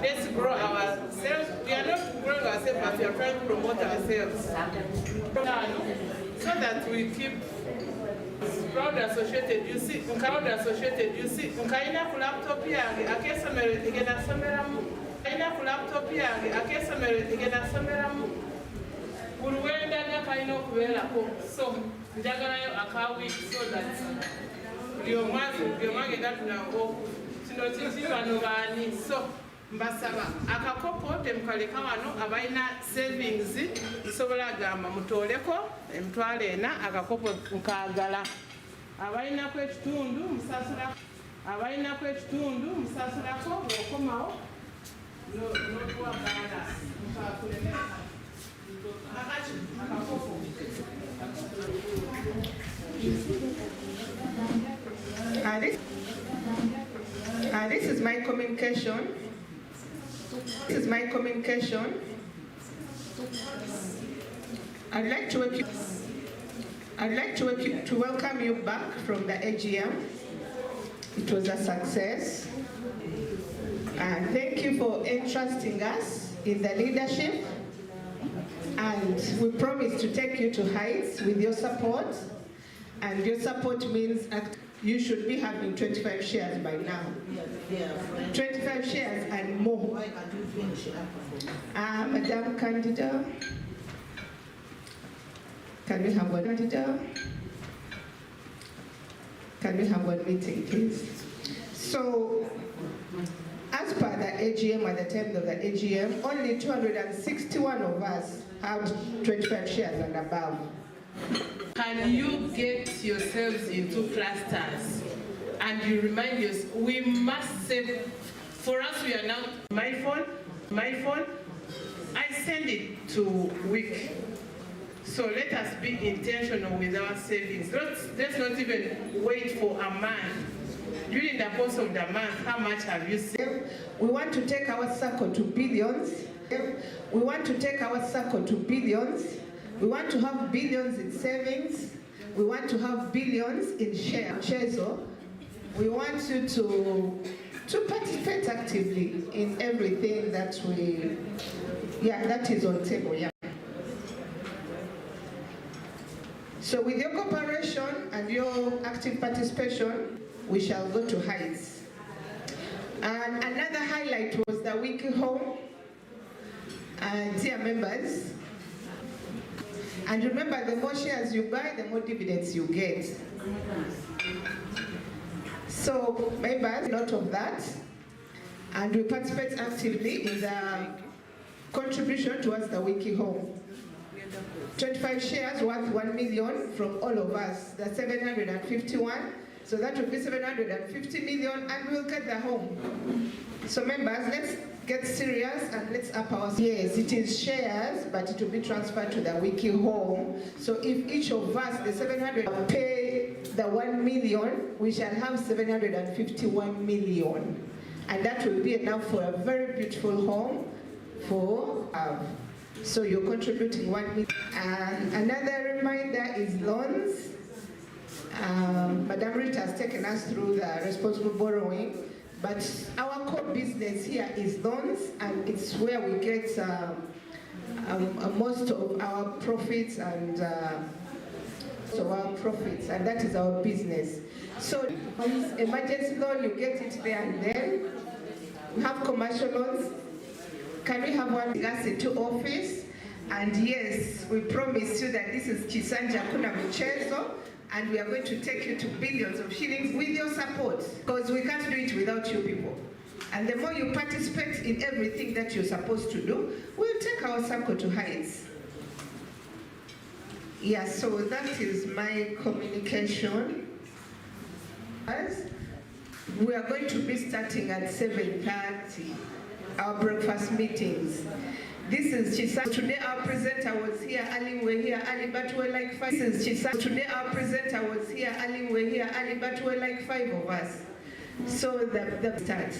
Let's grow ourselves. We are not growing ourselves, but we are trying to promote ourselves. So that we keep proud associated. You see, proud associated. You see, nkaina ku laptop yange akesomero egenda someramu. Nkaina ku laptop yange akesomero egenda someramu. buli wendaga kalina okubeerako, so njagalayo akawiki so that buli omwagenda tunawo kino kiki bano baani, so mbasaba akakopo temukaleka wano, abalina savings nsobola agamba mutooleko emitwalo ena, akakopo nkaagala, abalinako ekitundu musasula, abalinako ekitundu musasulako, bw'okomawo n'otuwagala akakopo. This is my communication. This is my communication. I'd like to welcome you back from the AGM. It was a success. And thank you for entrusting us in the leadership. And we promise to take you to heights with your support. And your support means you should be having 25 shares by now. 25 shares and more. Madam Candidate, can we have one candidate? Can we have one meeting, please? So, as per the AGM, at the time of the AGM, only 261 of us have 25 shares and above. Can you get yourselves into clusters and you remind yourself, we must save, for us we are now, my phone, I send it to WIC. So let us be intentional with our savings. Let's not even wait for a month. During the course of the month, how much have you saved? We want to take our circle to billions. We want to take our circle to billions. We want to have billions in savings. We want to have billions in shares. We want you to participate actively in everything that that is on table. Yeah. So with your cooperation and your active participation, we shall go to heights. And another highlight was the WIC home. Dear members, and remember, the more shares you buy, the more dividends you get. So members, note of that, and we participate actively in the contribution towards the WIC home. 25 shares worth 1 million from all of us, the 751. So that will be 750 million, and we'll get the home. So members, let's get serious and let's up our. Yes, it is shares, but it will be transferred to the WIC home. So if each of us, the 700, pay the 1 million, we shall have 751 million. And that will be enough for a very beautiful home for so you're contributing 1 million. And another reminder is loans. Madam Rita has taken us through the responsible borrowing, but our core business here is loans, and it's where we get most of our profits and that is our business. So emergency loan, you get it there and then. We have commercial loans. Can we have one to office? And yes, we promise you that this is Chisanja Kuna Mchezo, and we are going to take you to billions of shillings with your support, because we can't do it without you people. And the more you participate in everything that you're supposed to do, we'll take our circle to heights. Yeah, so that is my communication. We are going to be starting at 7:30, our breakfast meetings. This is Chisa. Today our presenter was here early, we're here early, but we're like 5. This is Chisa. Today our presenter was here early, we're here early, but we're like 5 of us. So the start.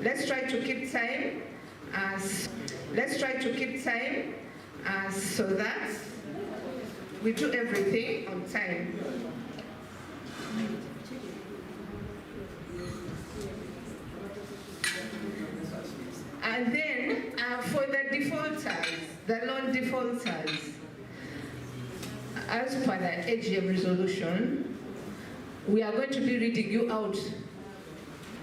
Let's try to keep time. So that we do everything on time. And then for the defaulters, the loan defaulters, as per the AGM resolution, we are going to be reading you out.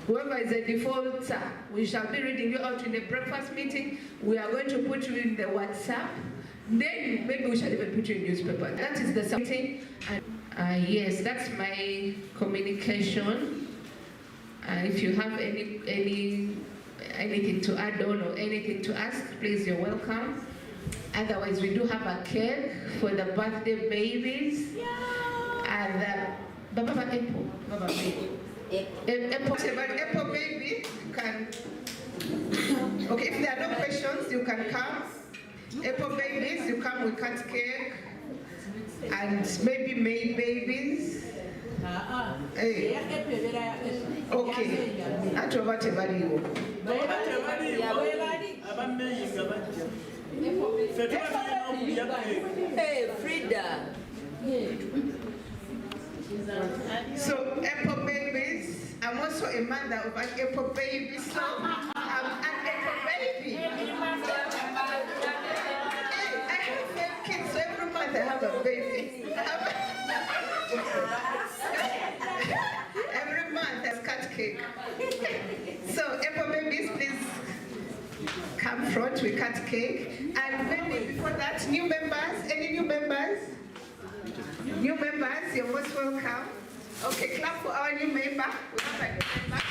Whoever is a defaulter, we shall be reading you out in the breakfast meeting. We are going to put you in the WhatsApp. then maybe we shall even put you in newspaper. That is the something. Yes, that's my communication. If you have anything to add on or anything to ask, please, you're welcome. Otherwise, we do have a cake for the birthday babies. And Baba Apple. Baba baby. Apple baby, you can. Okay, if there are no questions, you can come. Apple babies, you come, we cut cake. And maybe May babies. Hey. Okay. That's what you. Hey, Frida. So, Apple babies, I'm also a mother of an Apple baby, so I'm an Apple baby. Hey, I have 5 kids, so every month I have a baby. Every month I cut cake. So, Apple babies, please come front, we cut cake. And maybe before that, new members, any new members? New members, you're most welcome. Okay, clap for our new member. We have a new member.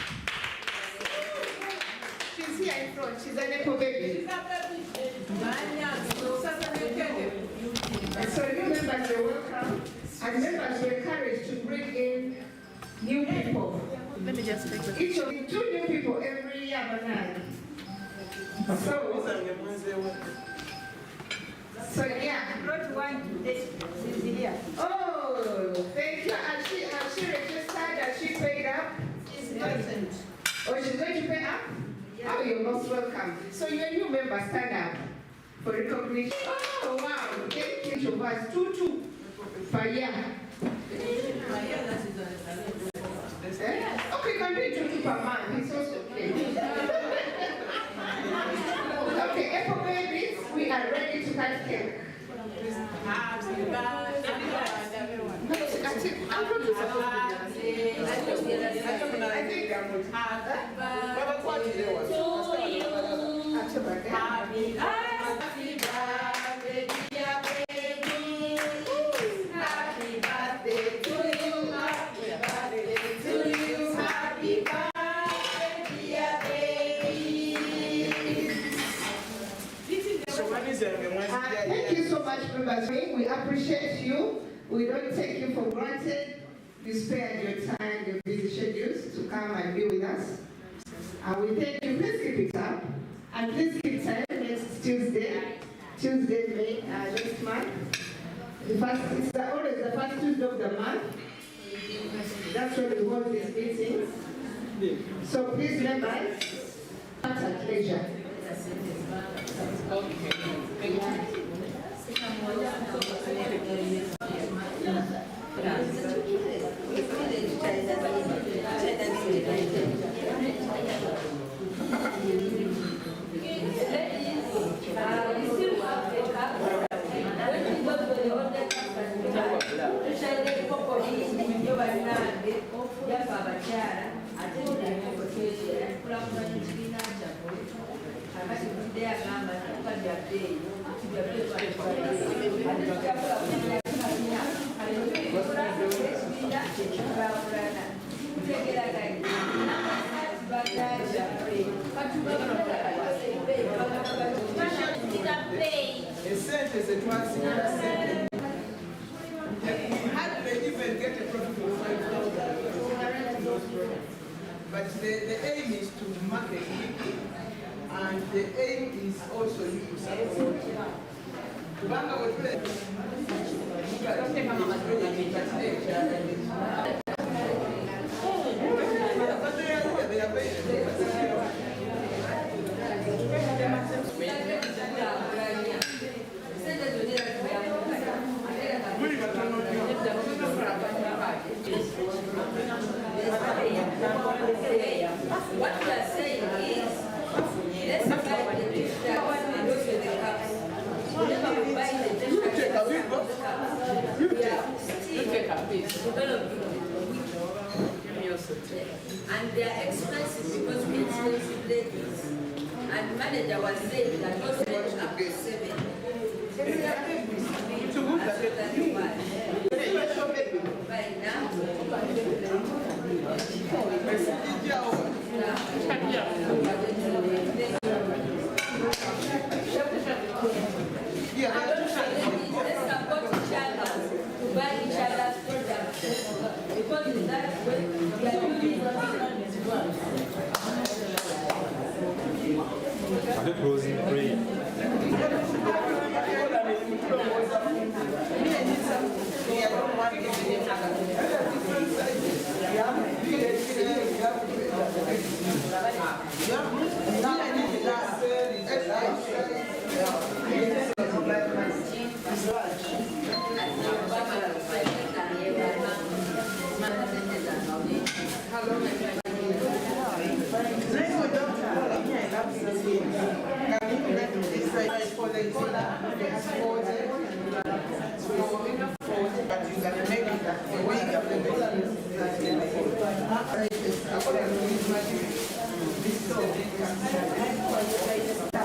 She's here in front. She's an Apple baby. So new members, you're welcome. And members, we're encouraged to bring in new people. Let me just take the Each of you, 2 new people every year, banana. So yeah. Brought one today. She's here. Oh, thank you. Has she registered? Has she paid up? She's not. Oh, she's going to pay up? Yeah. Oh, you're most welcome. So you're a new member, stand up for recognition. Oh, wow. Thank you. Each of us, 2 per year. Okay, you can do it 2 per month. It's also okay. Okay, Apple babies, we are ready to cut cake. Happy birthday, everyone. I'm not supposed to be Happy birthday, dear baby. Happy birthday to you. Happy birthday to you. Happy birthday, dear baby. Thank you so much, members. We appreciate you. We don't take you for granted. You spared your time, your busy schedules to come and be with us. And we thank you. Please keep it up. And please keep time next Tuesday, May, next month. It's always the first Tuesday of the month. That's when we hold these meetings. So please, members, it's a pleasure. Okay. Thank you. How do they even get a profit of 5,000? But the aim is to market it, and the aim is also to support. What we are saying is, let's buy the gift cards and go to the cups. Whenever we buy the gift cards and the cups, we are still developing and they are expensive because we expensive ladies. And manager was saying that those range up to 7. Are they closing prayer? But you